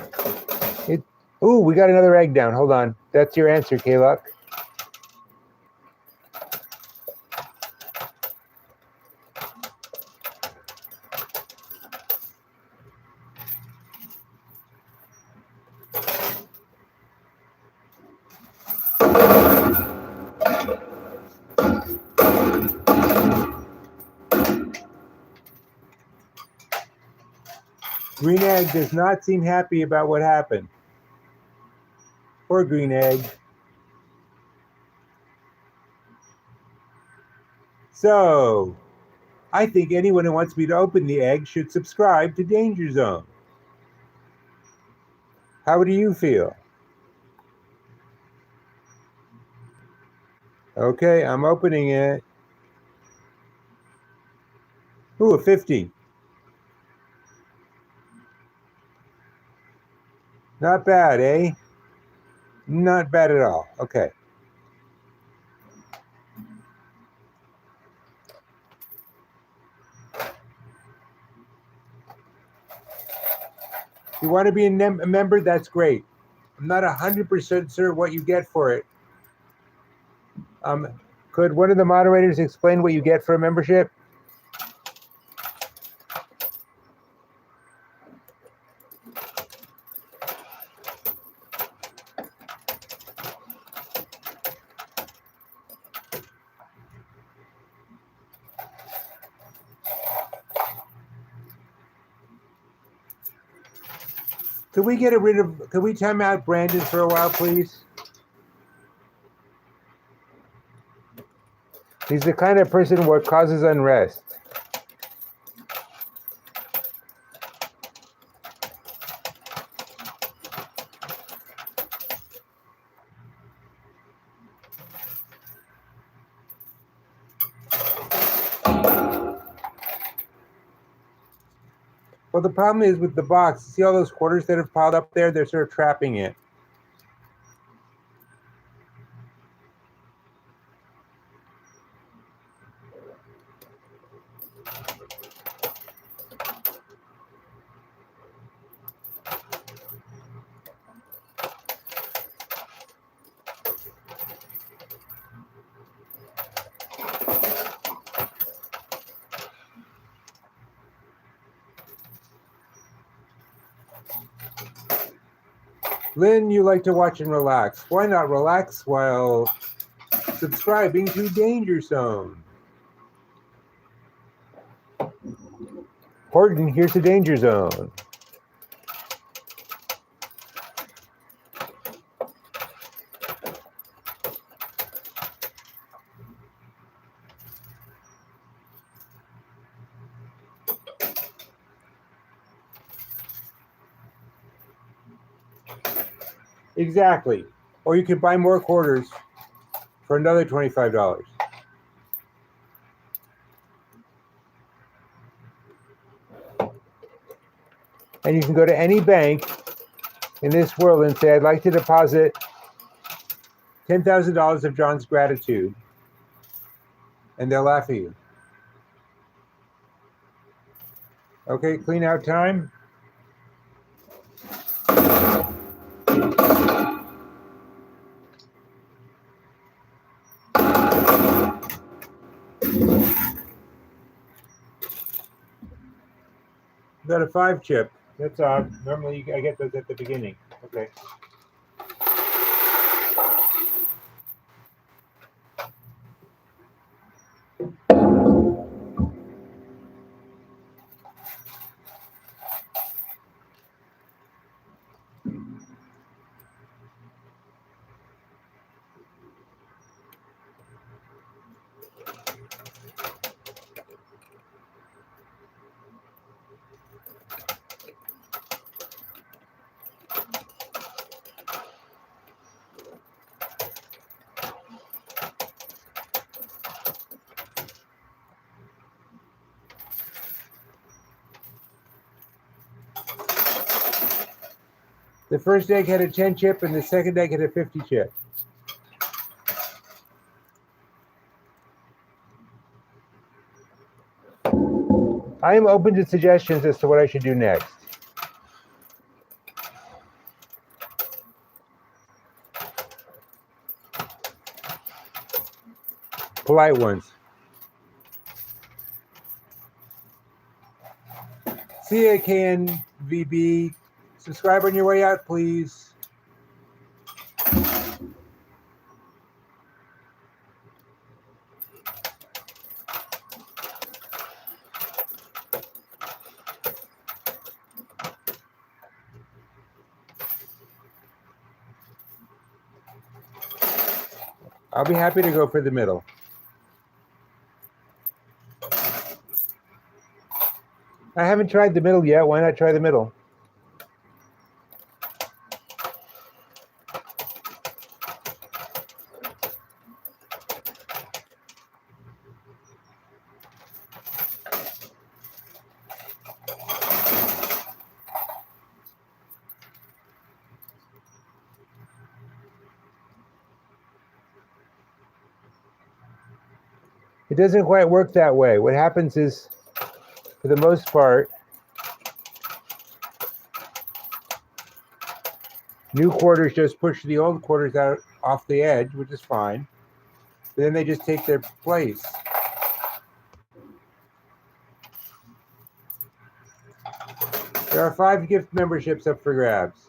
Ooh, we got another egg down. Hold on. That's your answer, K-Luck. Green Egg does not seem happy about what happened. Poor Green Egg. So, I think anyone who wants me to open the egg should subscribe to Danger Zone. How do you feel? Okay, I'm opening it. Ooh, a 50. Not bad, eh? Not bad at all. Okay. If you want to be a member, that's great. I'm not 100% sure what you get for it. Could one of the moderators explain what you get for a membership? Could we time out Brandon for a while, please? He's the kind of person what causes unrest. Well, the problem is with the box, see all those quarters that have piled up there? They're sort of trapping it. Lynn, you like to watch and relax. Why not relax while subscribing to Danger Zone? Horton, here's the Danger Zone. Exactly. Or you could buy more quarters for another $25. And you can go to any bank in this world and say, I'd like to deposit $10,000 of John's gratitude. And they'll laugh at you. Okay, clean out time. Got a 5 chip. That's odd. Normally I get those at the beginning. Okay. The first egg had a 10 chip and the second egg had a 50 chip. I am open to suggestions as to what I should do next. polite ones. See ya, KNVB. Subscribe on your way out, please. I'll be happy to go for the middle. I haven't tried the middle yet. Why not try the middle? It doesn't quite work that way. What happens is, for the most part, new quarters just push the old quarters out off the edge, which is fine. But then they just take their place. There are 5 gift memberships up for grabs.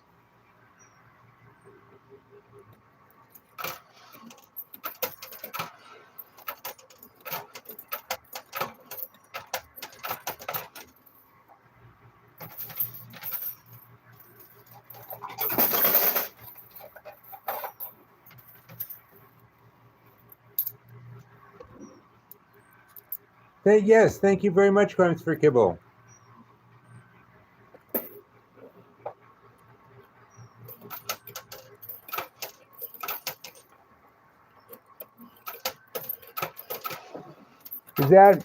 Yes, thank you very much, Crimes for Kibble. Is that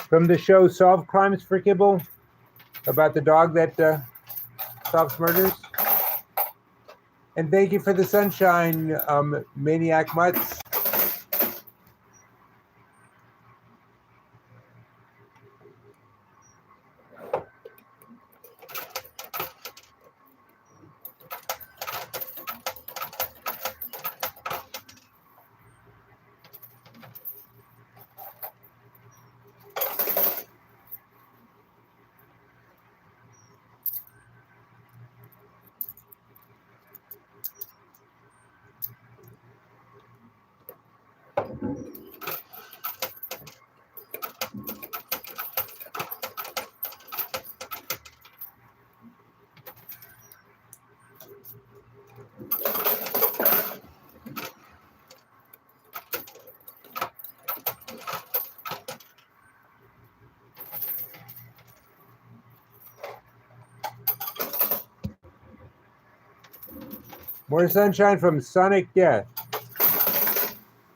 from the show Solve Crimes for Kibble? About the dog that solves murders? And thank you for the sunshine, Maniac Mutts. More sunshine from Sonic Death.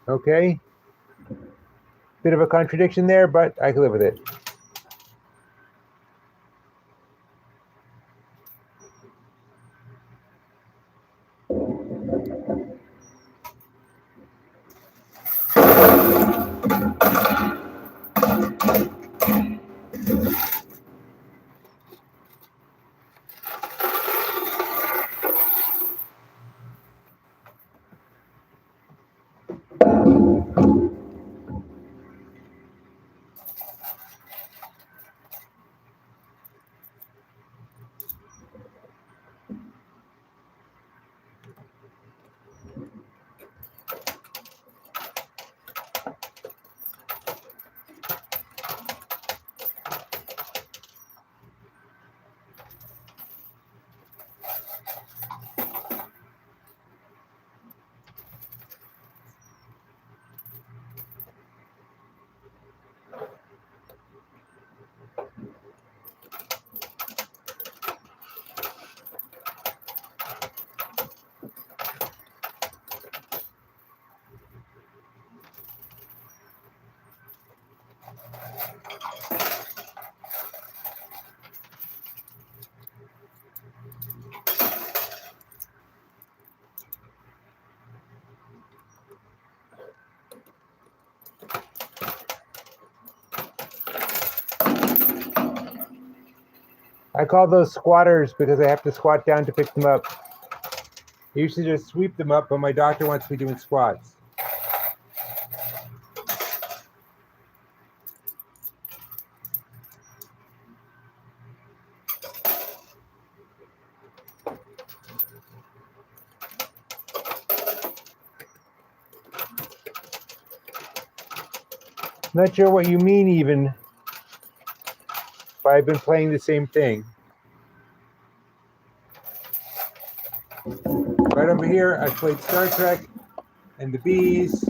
Okay. Bit of a contradiction there, but I can live with it. I call those squatters because I have to squat down to pick them up. I used to just sweep them up, but my doctor wants me doing squats. Not sure what you mean even, but I've been playing the same thing. Right over here, I played Star Trek and the Bees.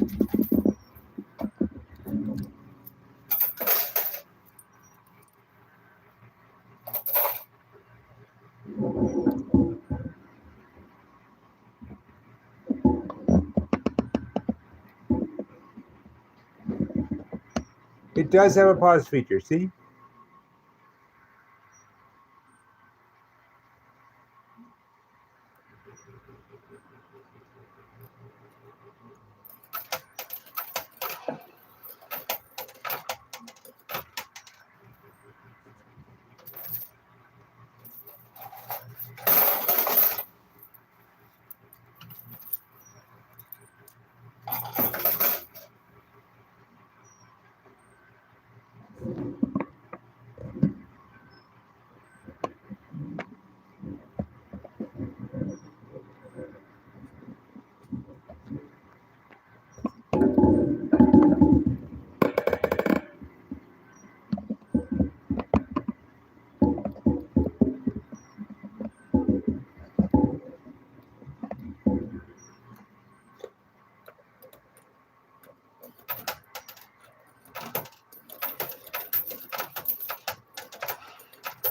It does have a pause feature, see?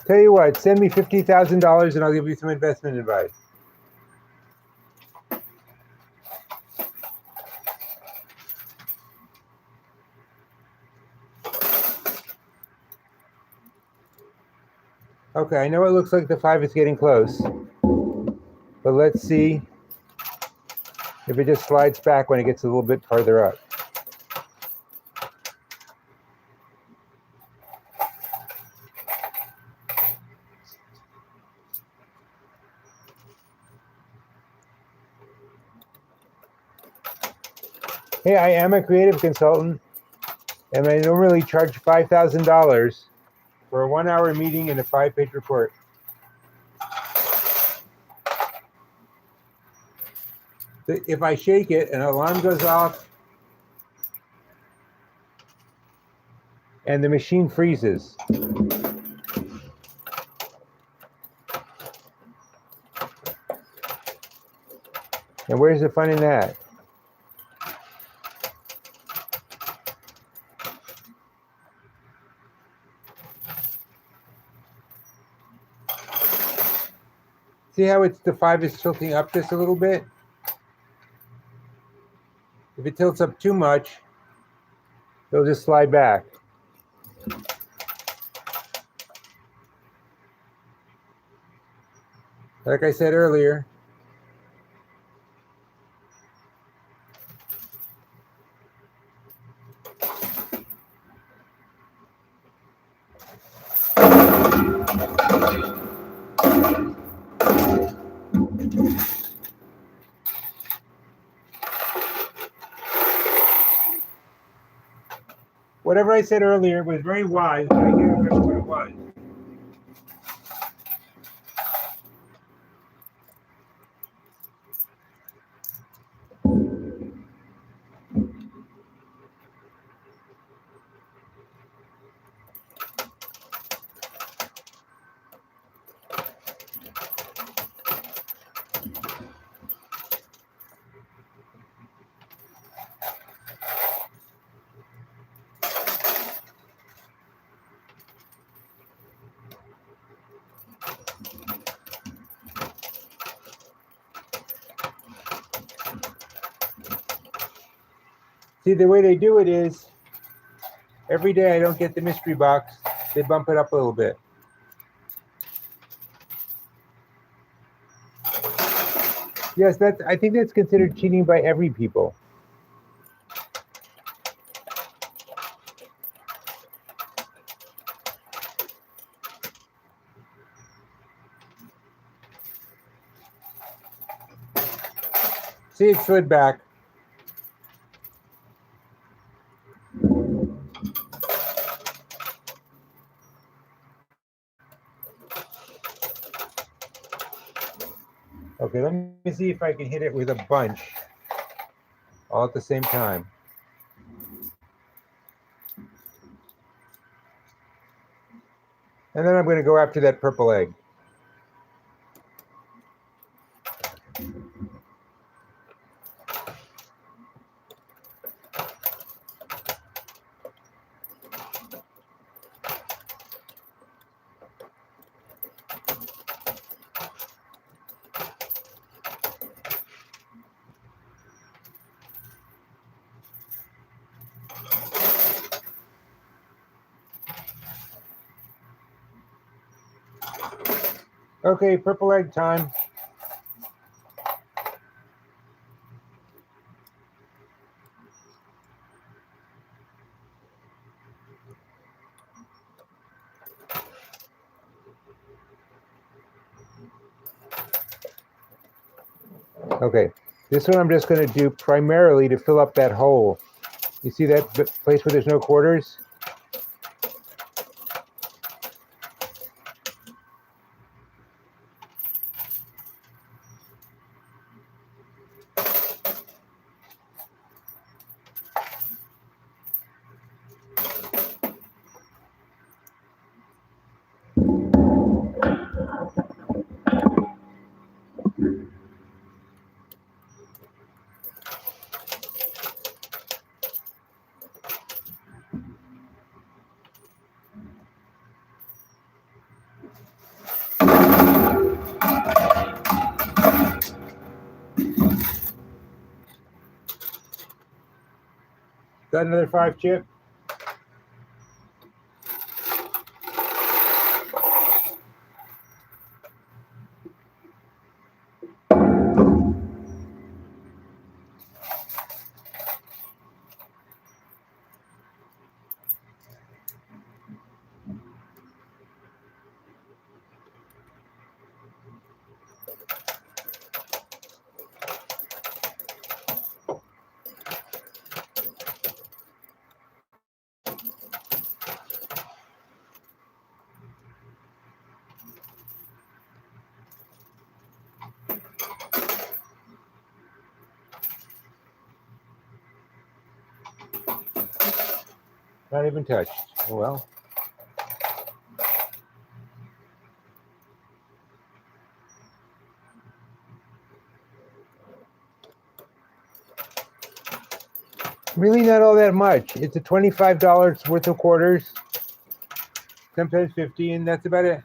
Tell you what, send me $50,000 and I'll give you some investment advice. Okay, I know it looks like the 5 is getting close, but let's see if it just slides back when it gets a little bit farther up. Hey, I am a creative consultant, and I normally charge $5,000 for a 1-hour meeting and a 5-page report. If I shake it, an alarm goes off, and the machine freezes. And where's the fun in that? See how the 5 is tilting up just a little bit? If it tilts up too much, it'll just slide back. Like I said earlier, whatever I said earlier was very wise, but I can't remember what it was. See, the way they do it is, every day I don't get the mystery box, they bump it up a little bit. Yes, I think that's considered cheating by every people. See, it slid back. Okay, let me see if I can hit it with a bunch all at the same time. And then I'm going to go after that purple egg. Okay, purple egg time. Okay, this one I'm just going to do primarily to fill up that hole. You see that place where there's no quarters? Got another 5 chip? Not even touched. Oh well. Really not all that much. It's a $25 worth of quarters. Sometimes 50, and that's about it.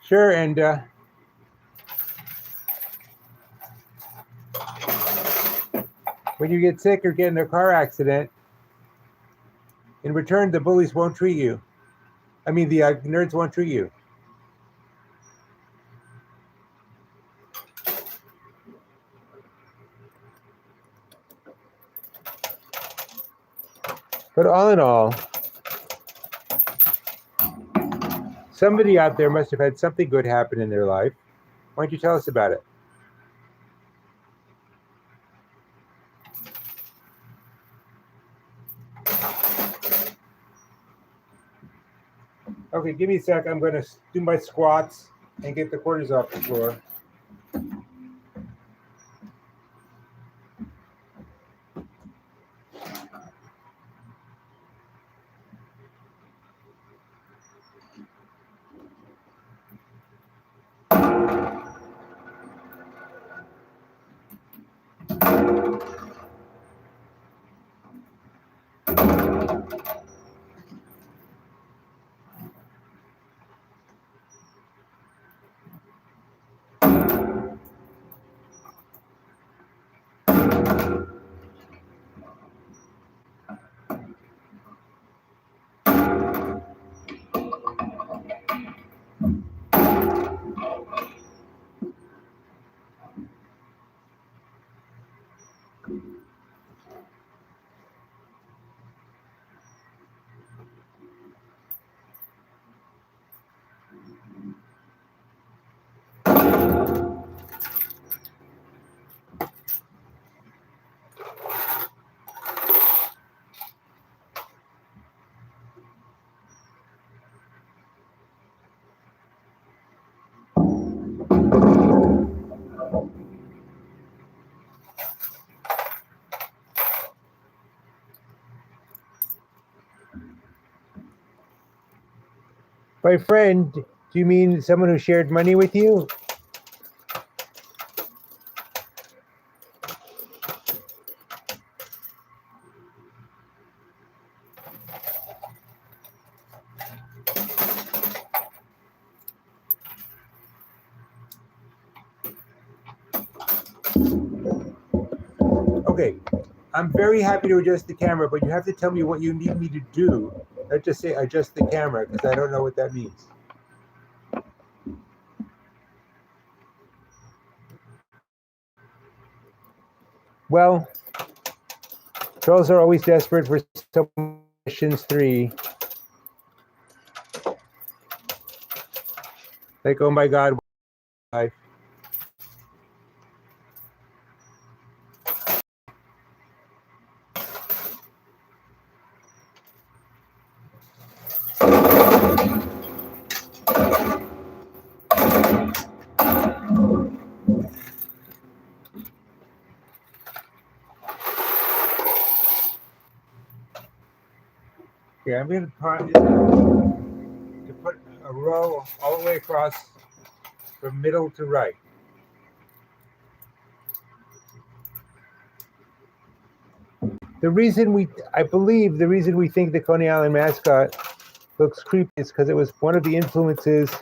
Sure, and when you get sick or get in a car accident, in return, the bullies won't treat you. I mean, the nerds won't treat you. But all in all, somebody out there must have had something good happen in their life. Why don't you tell us about it? Okay, give me a sec. I'm going to do my squats and get the quarters off the floor. By friend, do you mean someone who shared money with you? Okay, I'm very happy to adjust the camera, but you have to tell me what you need me to do. Not just say adjust the camera, because I don't know what that means. Well, trolls are always desperate for some questions 3. Like, oh my God, why? Okay, I'm going to put a row all the way across from middle to right. I believe the reason we think the Coney Island mascot looks creepy is because it was one of the influences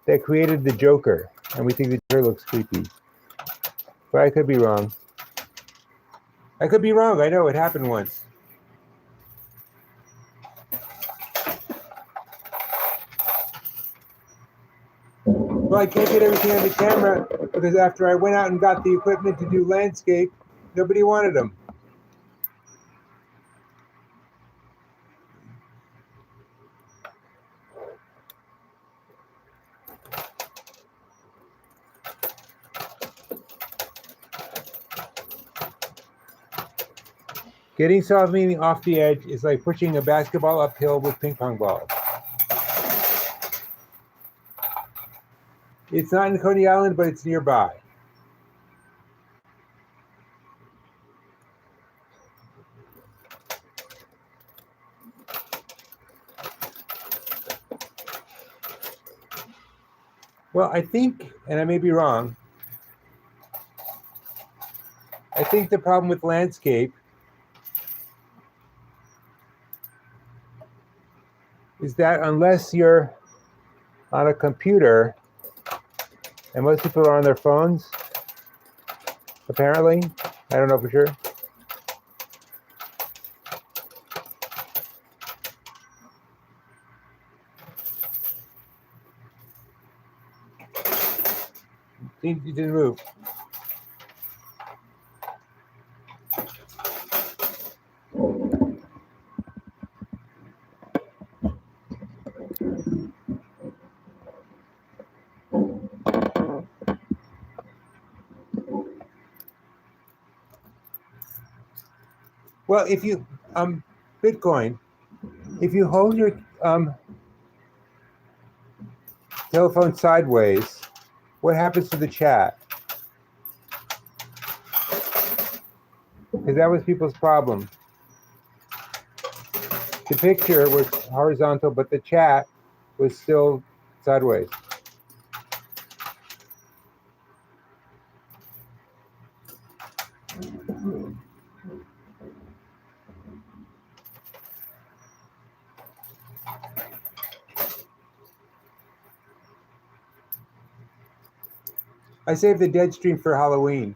that created the Joker, and we think the Joker looks creepy. But I could be wrong. I could be wrong. I know it happened once. Well, I can't get everything on the camera because after I went out and got the equipment to do landscape, nobody wanted them. Getting something off the edge is like pushing a basketball uphill with ping pong balls. It's not in Coney Island, but it's nearby. Well, I think, and I may be wrong, I think the problem with landscape is that unless you're on a computer, and most people are on their phones, apparently, I don't know for sure. You didn't move. Well, if you Bitcoin, if you hold your telephone sideways, what happens to the chat? Because that was people's problem. The picture was horizontal, but the chat was still sideways. I saved the dead stream for Halloween.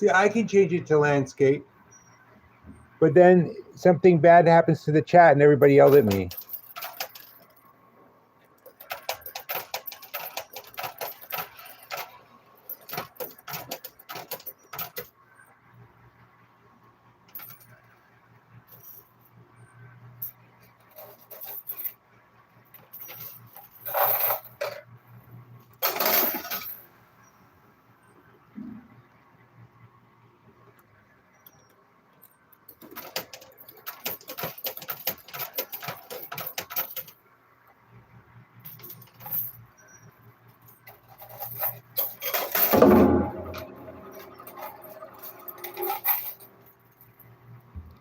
See, I can change it to landscape, but then something bad happens to the chat and everybody yelled at me.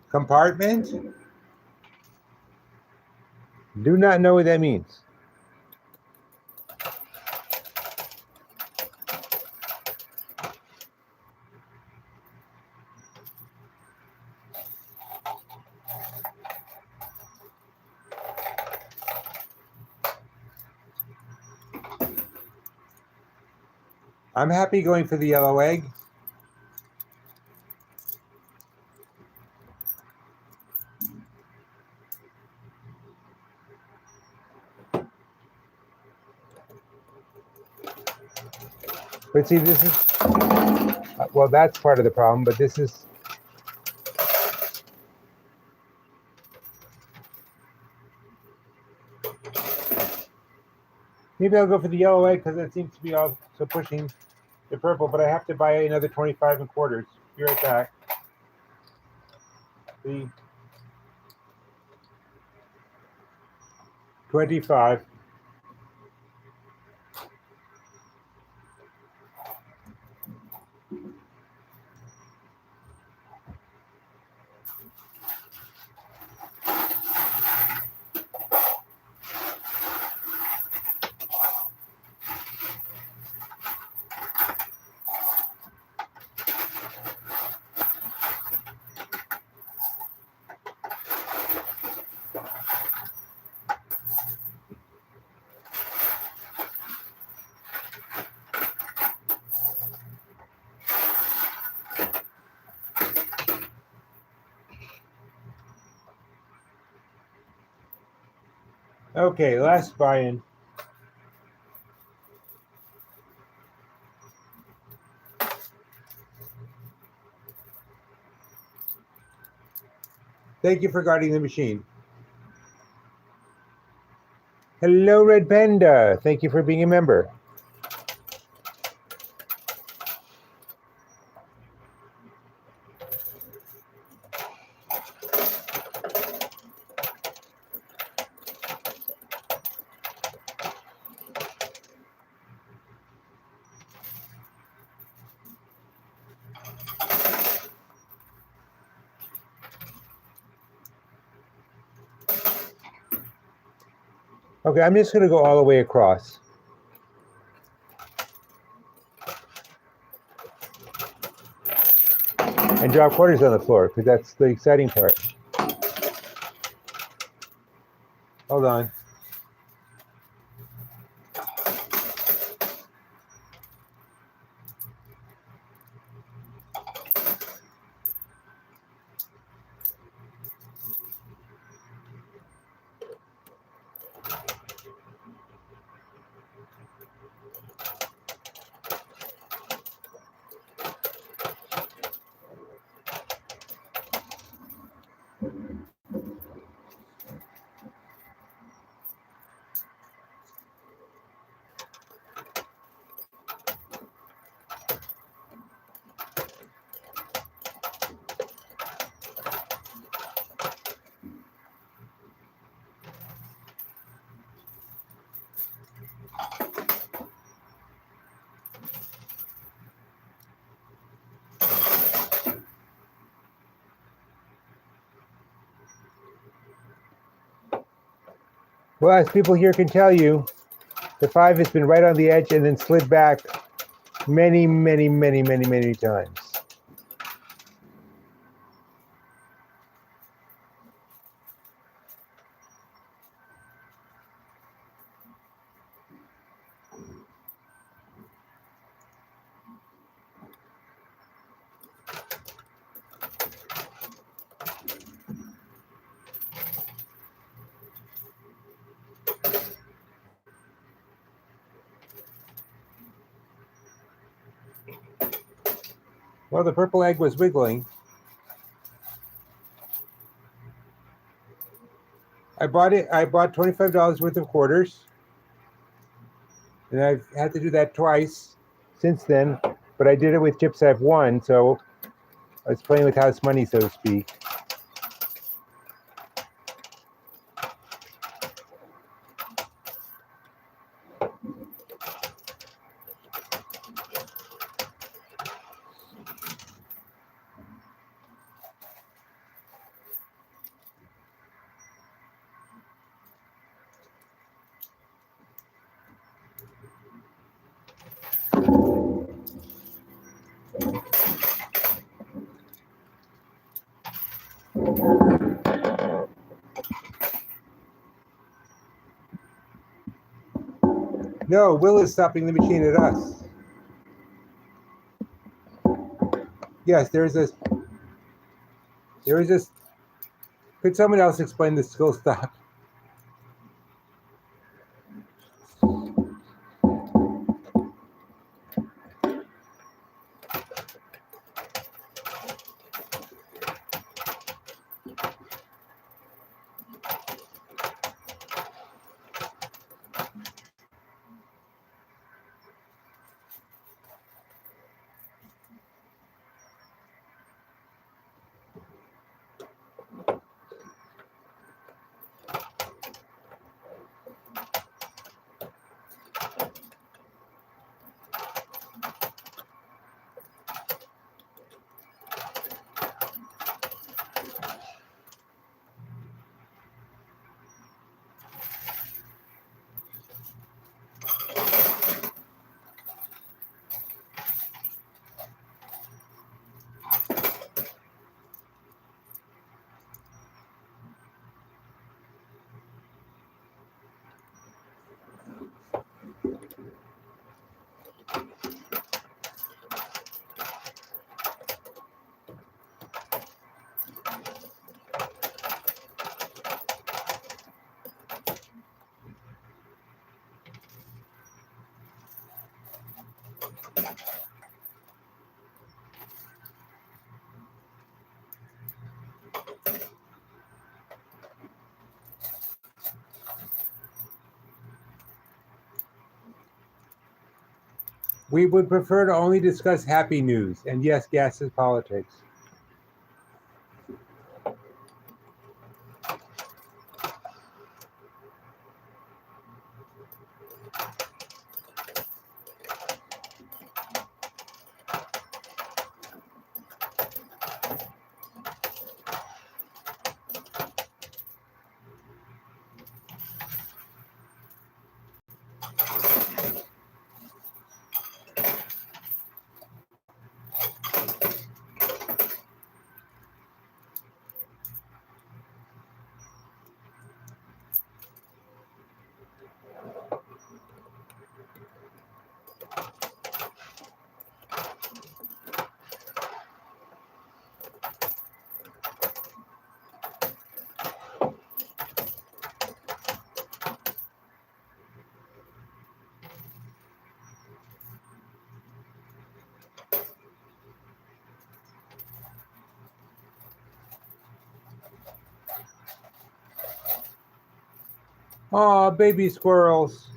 Compartment? Do not know what that means. I'm happy going for the yellow egg. But see, this is, well, that's part of the problem, but this is, maybe I'll go for the yellow egg because it seems to be also pushing the purple, but I have to buy another 25 and quarters. Be right back. The 25. Okay, last buy-in. Thank you for guarding the machine. Hello, Red Panda. Thank you for being a member. Okay, I'm just going to go all the way across. And drop quarters on the floor, because that's the exciting part. Hold on. Well, as people here can tell you, the 5 has been right on the edge and then slid back many, many, many, many, many times. Well, the purple egg was wiggling. I bought $25 worth of quarters. And I've had to do that twice since then, but I did it with chips I've won, so I was playing with house money, so to speak. No, Will is stopping the machine at us. Yes, there is this. Could someone else explain the skill stop? We would prefer to only discuss happy news, and yes, gas is politics. Aw, baby squirrels.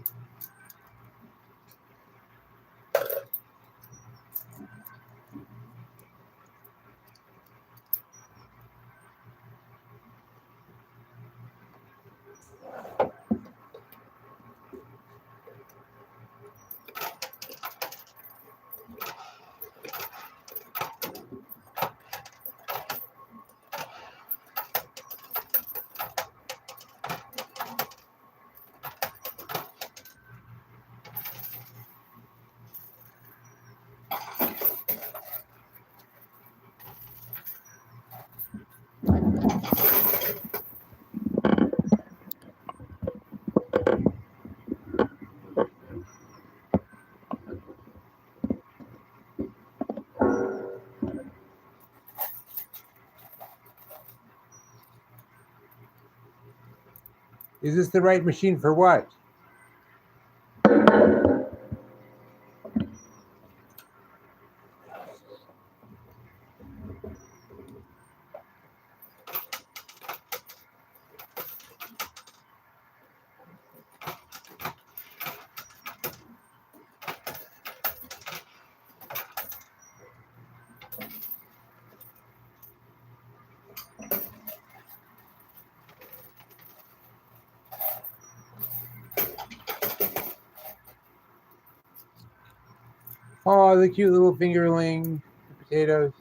Is this the right machine for what? Oh, the cute little fingerling potatoes.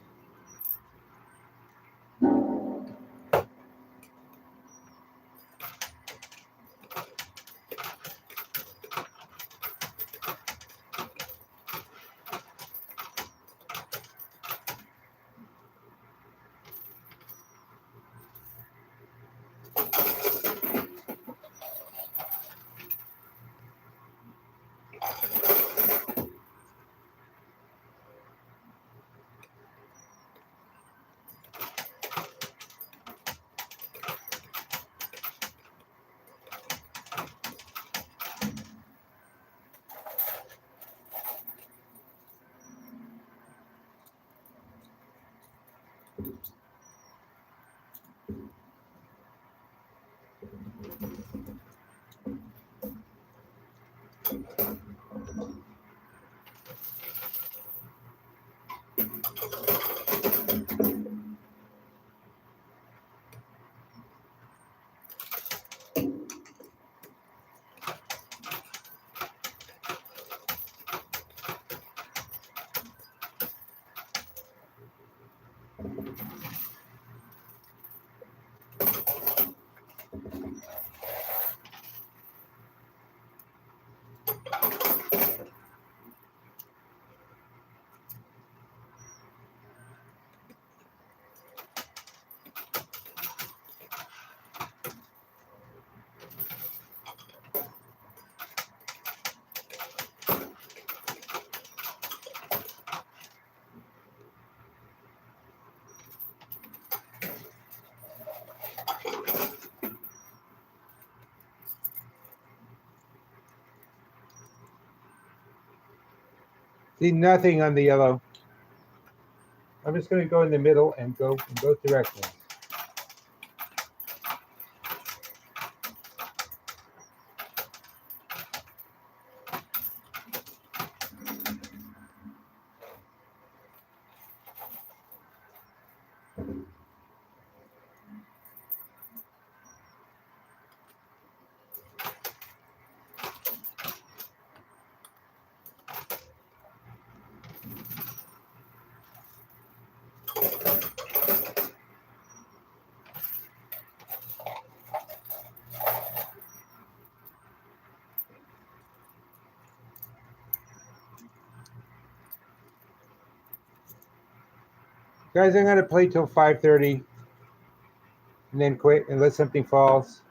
See nothing on the yellow. I'm just going to go in the middle and go in both directions. Guys, I'm going to play till 5:30 and then quit unless something falls.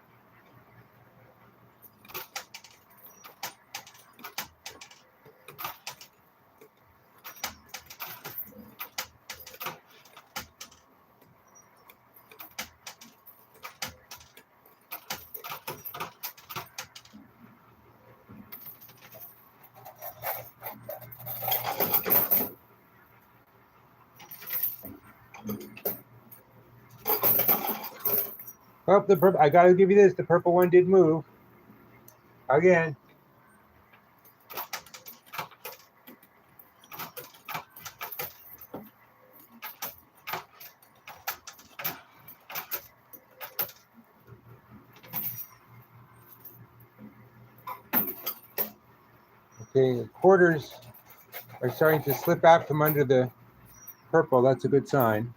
Oh, the purple. I got to give you this. The purple one did move again. Okay, the quarters are starting to slip out from under the purple. That's a good sign.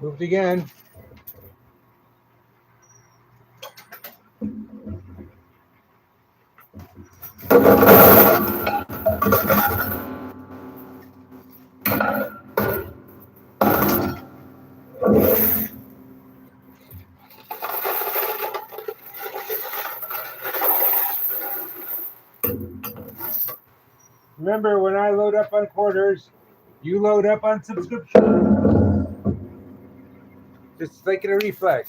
Moved again. Remember, when I load up on quarters, you load up on subscription. Just like in a reflex.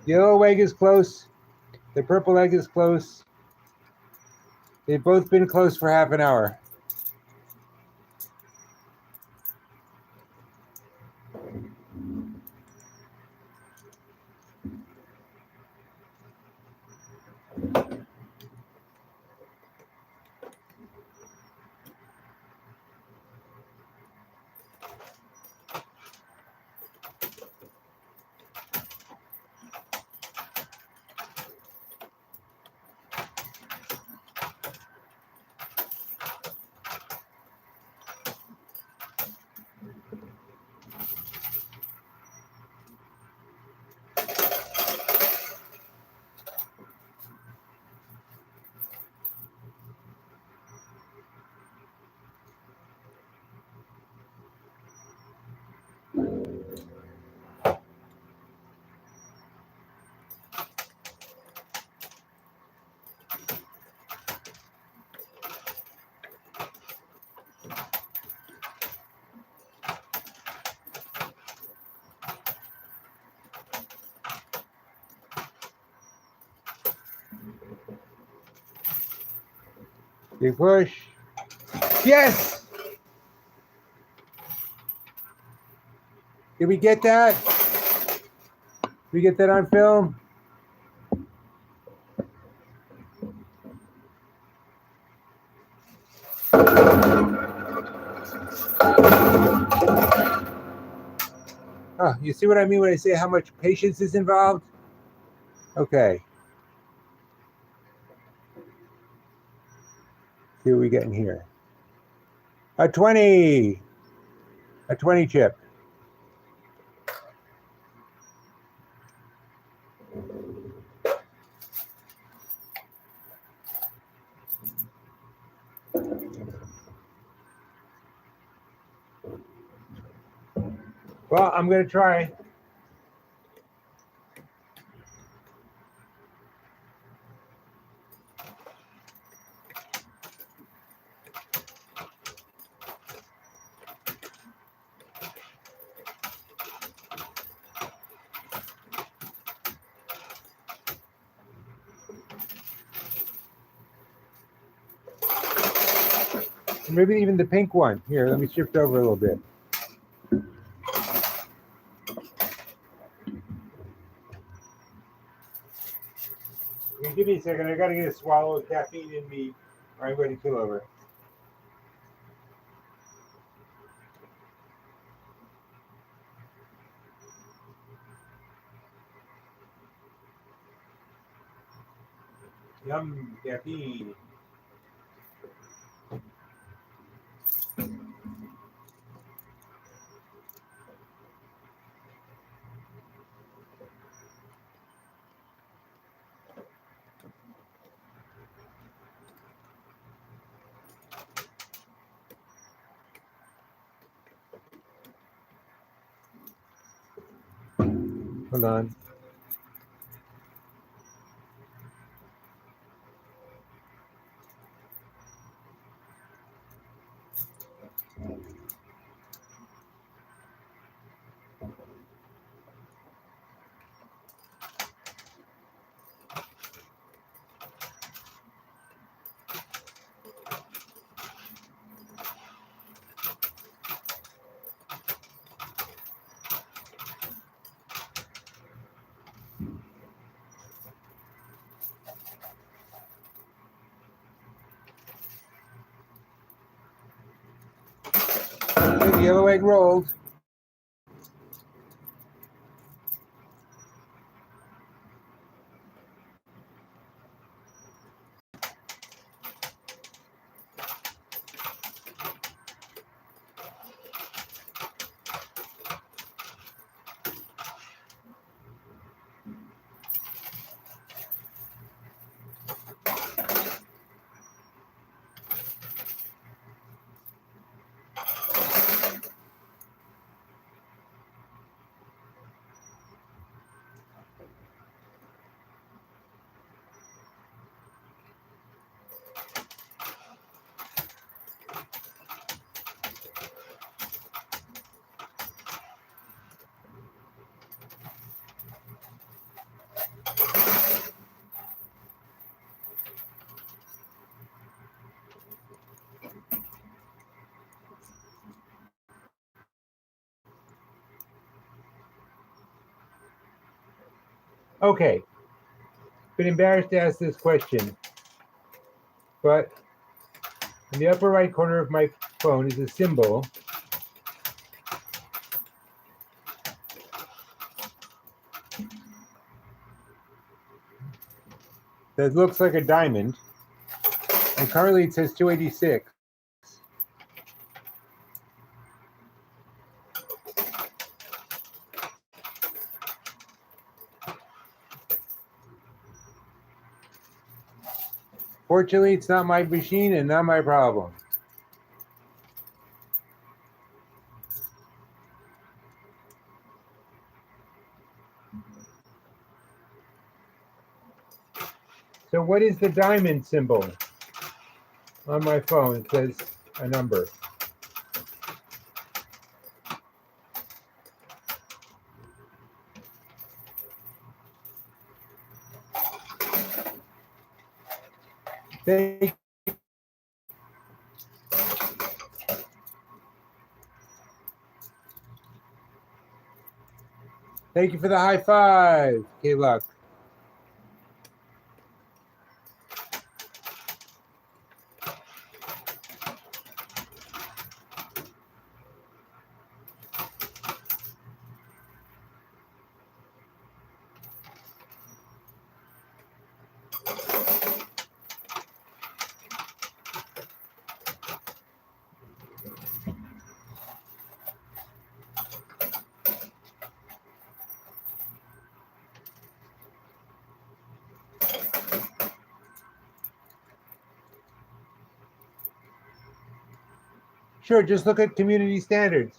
The yellow egg is close. The purple egg is close. They've both been close for half an hour. Big push. Yes! Did we get that? Did we get that on film? Oh, you see what I mean when I say how much patience is involved? Okay. See what we get in here. A 20. A 20 chip. Well, I'm going to try. Maybe even the pink one. Here, let me shift over a little bit. Give me a second. I got to get a swallow of caffeine in me, or I'm going to kill over. Yum, caffeine. Hold on. The yellow egg rolled. Okay, been embarrassed to ask this question, but in the upper right corner of my phone is a symbol that looks like a diamond, and currently it says 286. Fortunately, it's not my machine and not my problem. So what is the diamond symbol on my phone? It says a number. Thank you for the high five, K-Luck. Sure, just look at community standards.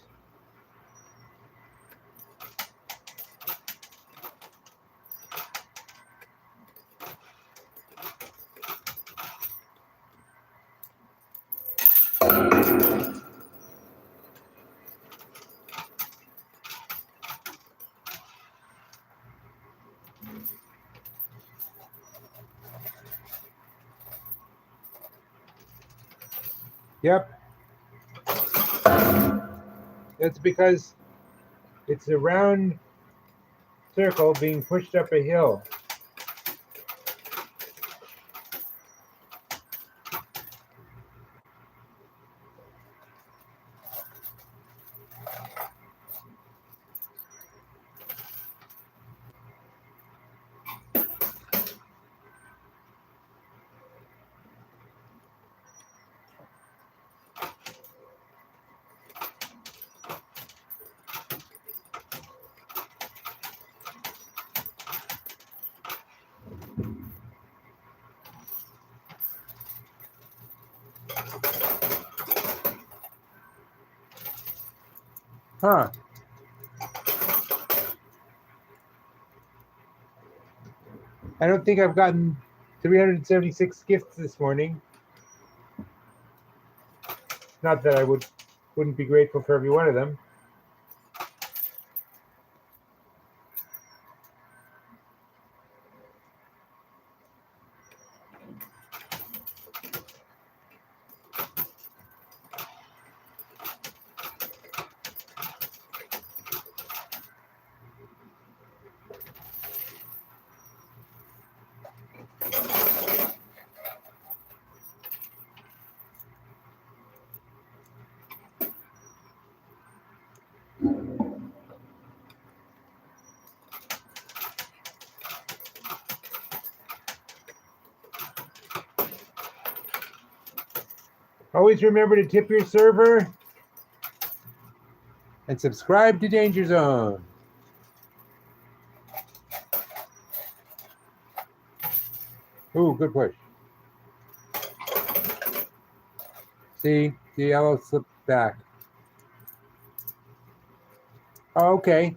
Yep. That's because it's a round circle being pushed up a hill. Huh. I don't think I've gotten 376 gifts this morning. Not that I wouldn't be grateful for every one of them. Always remember to tip your server and subscribe to Danger Zone. Ooh, good push. See, the yellow slipped back. Oh, okay.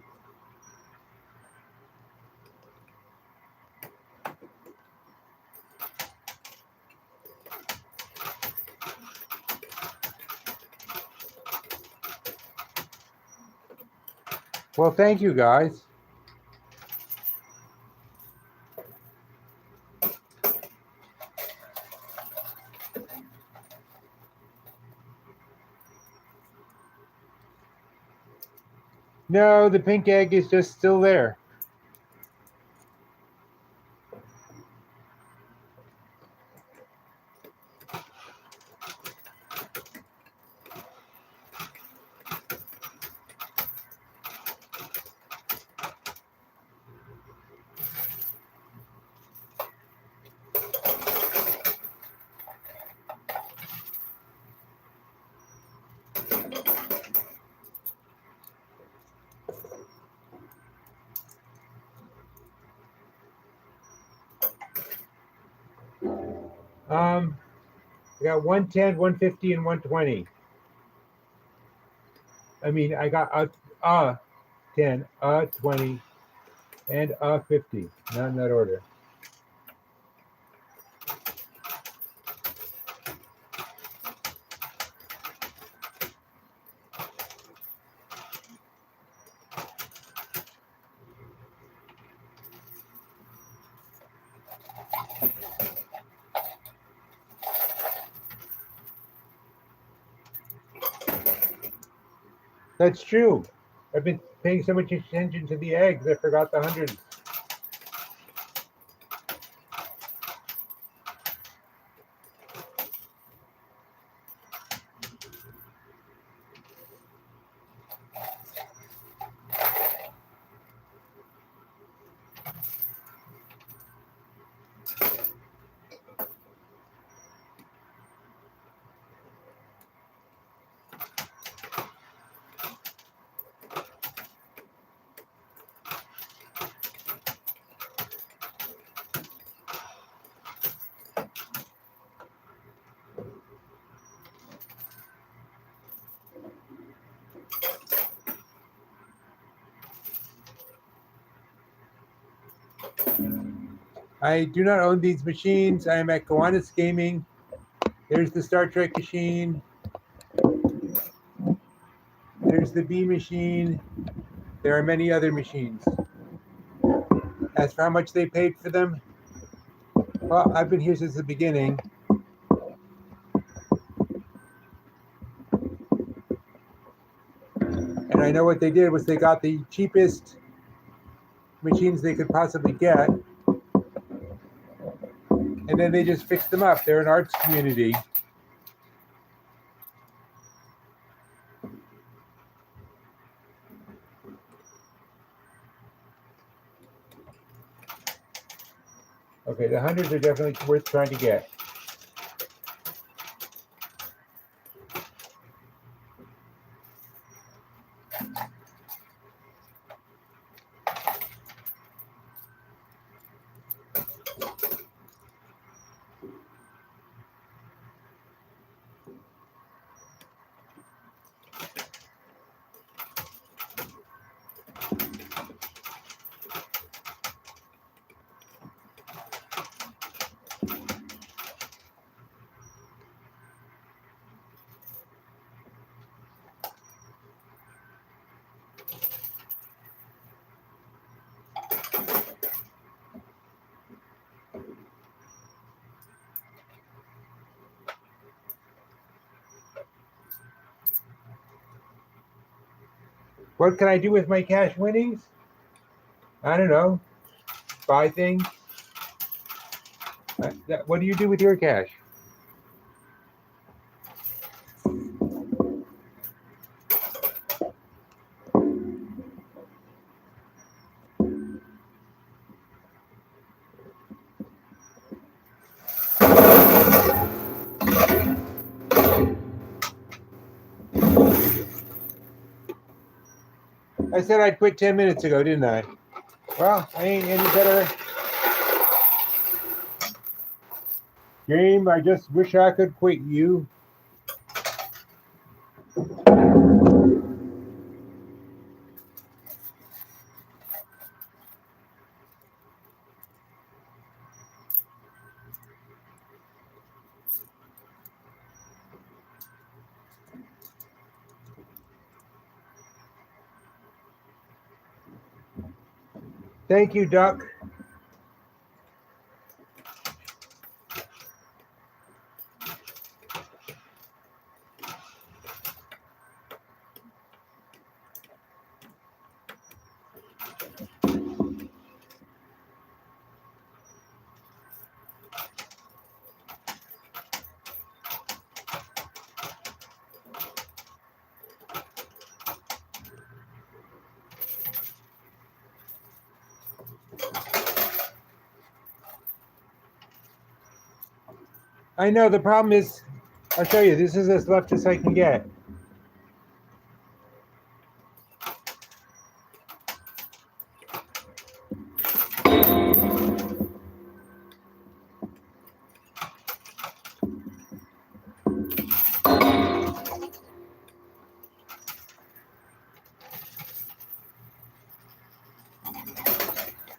Well, thank you guys. No, the pink egg is just still there. I got 110, 150, and 120. I mean, I got a 10, a 20, and a 50. Not in that order. That's true. I've been paying so much attention to the eggs, I forgot the hundreds. I do not own these machines. I am at Gowanus Gaming. There's the Star Trek machine. There's the B machine. There are many other machines. As for how much they paid for them, well, I've been here since the beginning. And I know what they did was they got the cheapest machines they could possibly get. And then they just fixed them up. They're an arts community. Okay, the hundreds are definitely worth trying to get. What can I do with my cash winnings? I don't know. Buy things. What do you do with your cash? I said I'd quit 10 minutes ago, didn't I? Well, I ain't any better. Game, I just wish I could quit you. Thank you, Duck. I know the problem is, I'll show you. This is as left as I can get.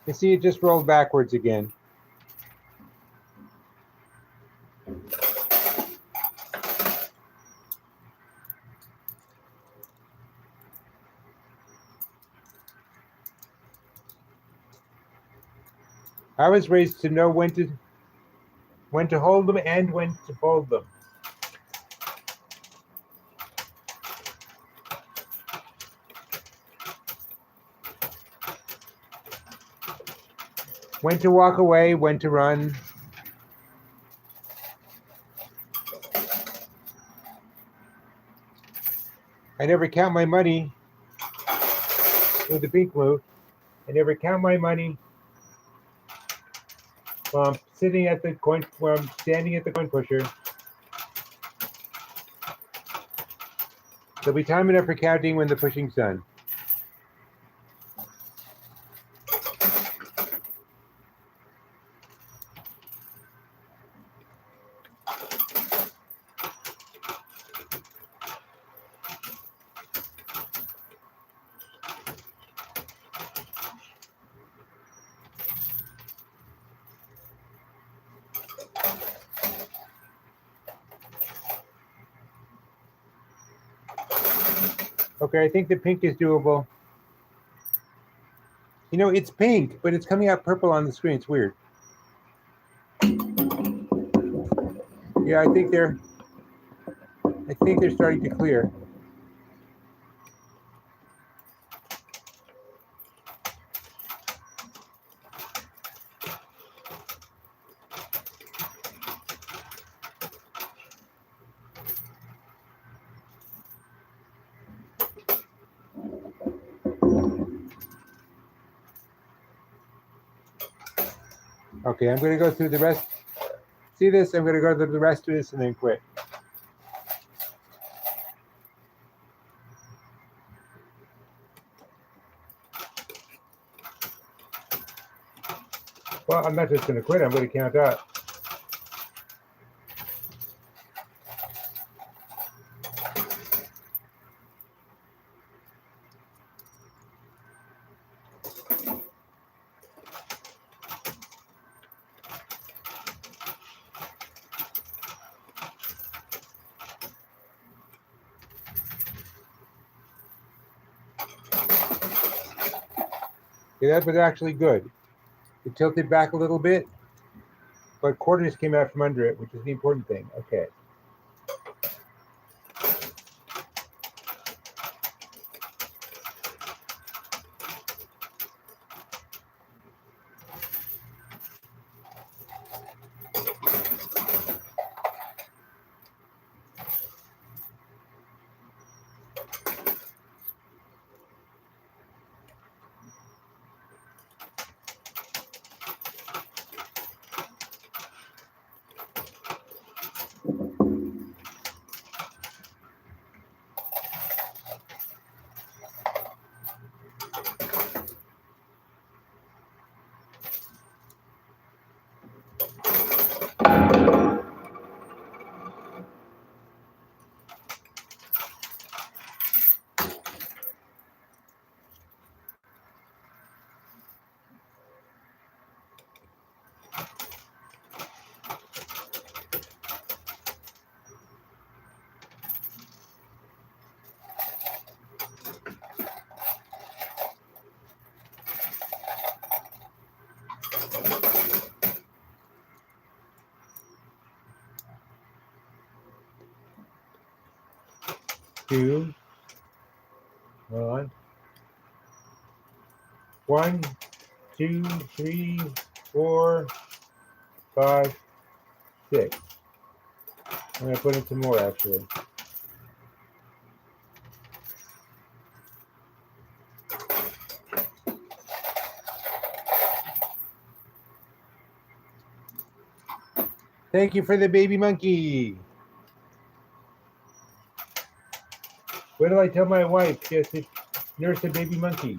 You see, it just rolled backwards again. I was raised to know when to hold them and when to fold them. When to walk away, when to run. I never count my money with the pink move. I never count my money while I'm standing at the coin pusher. There'll be time enough for counting when the pushing's done. Okay, I think the pink is doable. You know, it's pink, but it's coming out purple on the screen. It's weird. Yeah, I think they're starting to clear. Okay, I'm going to go through the rest. See this? I'm going to go through the rest of this and then quit. Well, I'm not just going to quit. I'm going to count up. Okay, that was actually good. It tilted back a little bit, but quarters came out from under it, which is the important thing. Okay. Two. Hold on. 1, 2, 3, 4, 5, 6. I'm going to put in some more actually. Thank you for the baby monkey. What do I tell my wife? She has to nurse a baby monkey.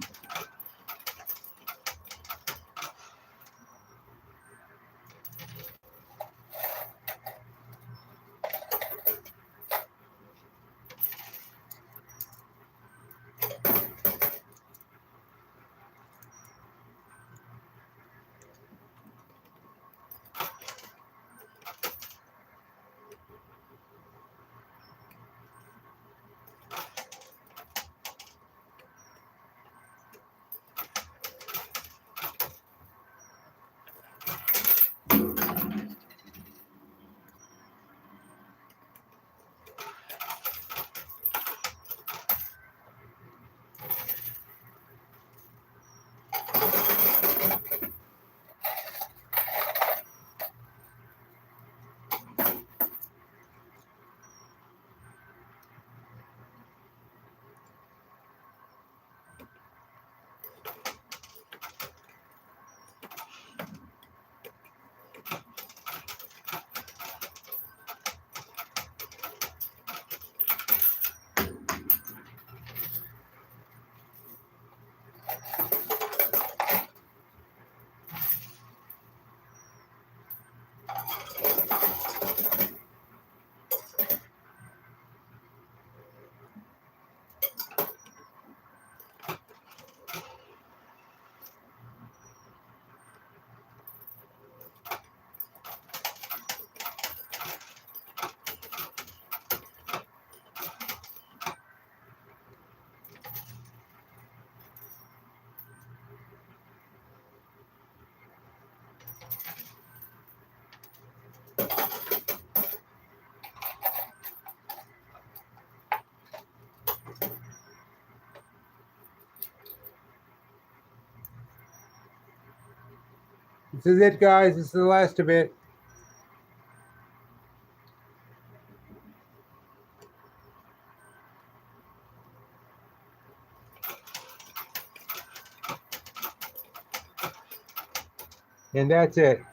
This is it, guys. This is the last of it. And that's it.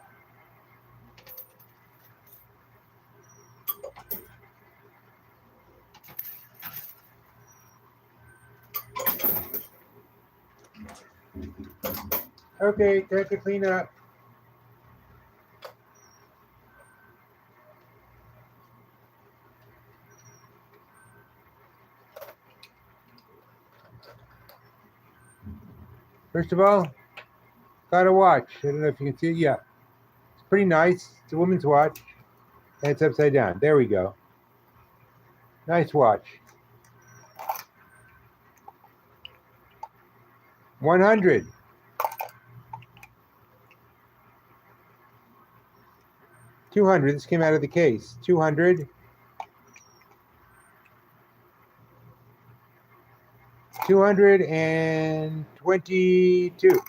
Okay, time to clean up. First of all, got a watch. I don't know if you can see it. Yeah, it's pretty nice. It's a woman's watch, and it's upside down. There we go. Nice watch. 100. $200. This came out of the case. 200. 222.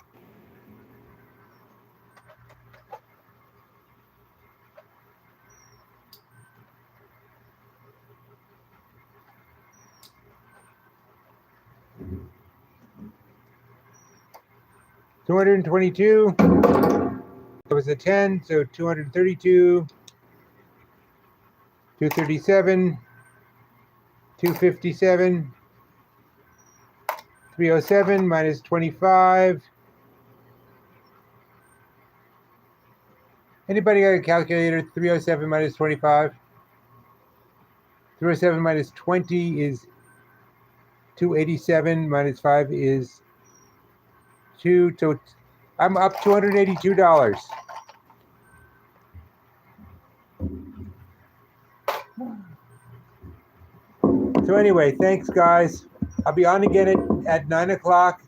$222. It was a 10, so 232. 237. 257. 307 minus 25. Anybody got a calculator? 307 minus 25. 307 minus 20 is 287 minus 5 is 2. So I'm up $282. So anyway, thanks, guys. I'll be on again at 9 o'clock.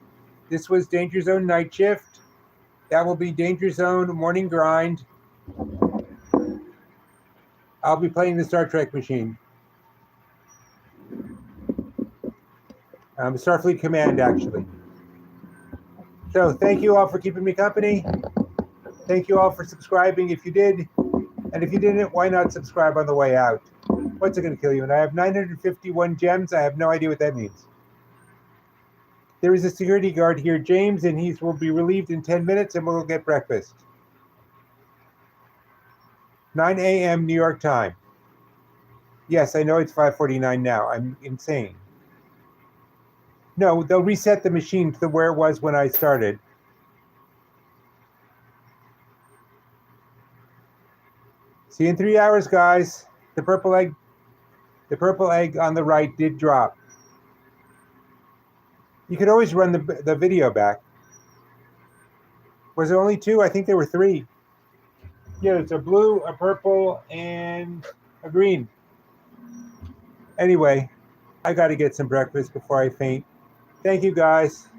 This was Danger Zone Night Shift. That will be Danger Zone Morning Grind. I'll be playing the Star Trek machine. Starfleet Command, actually. So thank you all for keeping me company. Thank you all for subscribing if you did. And if you didn't, why not subscribe on the way out? What's it going to kill you? And I have 951 gems. I have no idea what that means. There is a security guard here, James, and he will be relieved in 10 minutes, and we'll get breakfast. 9 a.m. New York time. Yes, I know it's 5:49 now. I'm insane. No, they'll reset the machine to where it was when I started. See you in 3 hours, guys. The purple egg on the right did drop. You could always run the video back. Was it only 2? I think there were 3. Yeah, it's a blue, a purple, and a green. Anyway, I got to get some breakfast before I faint. Thank you, guys.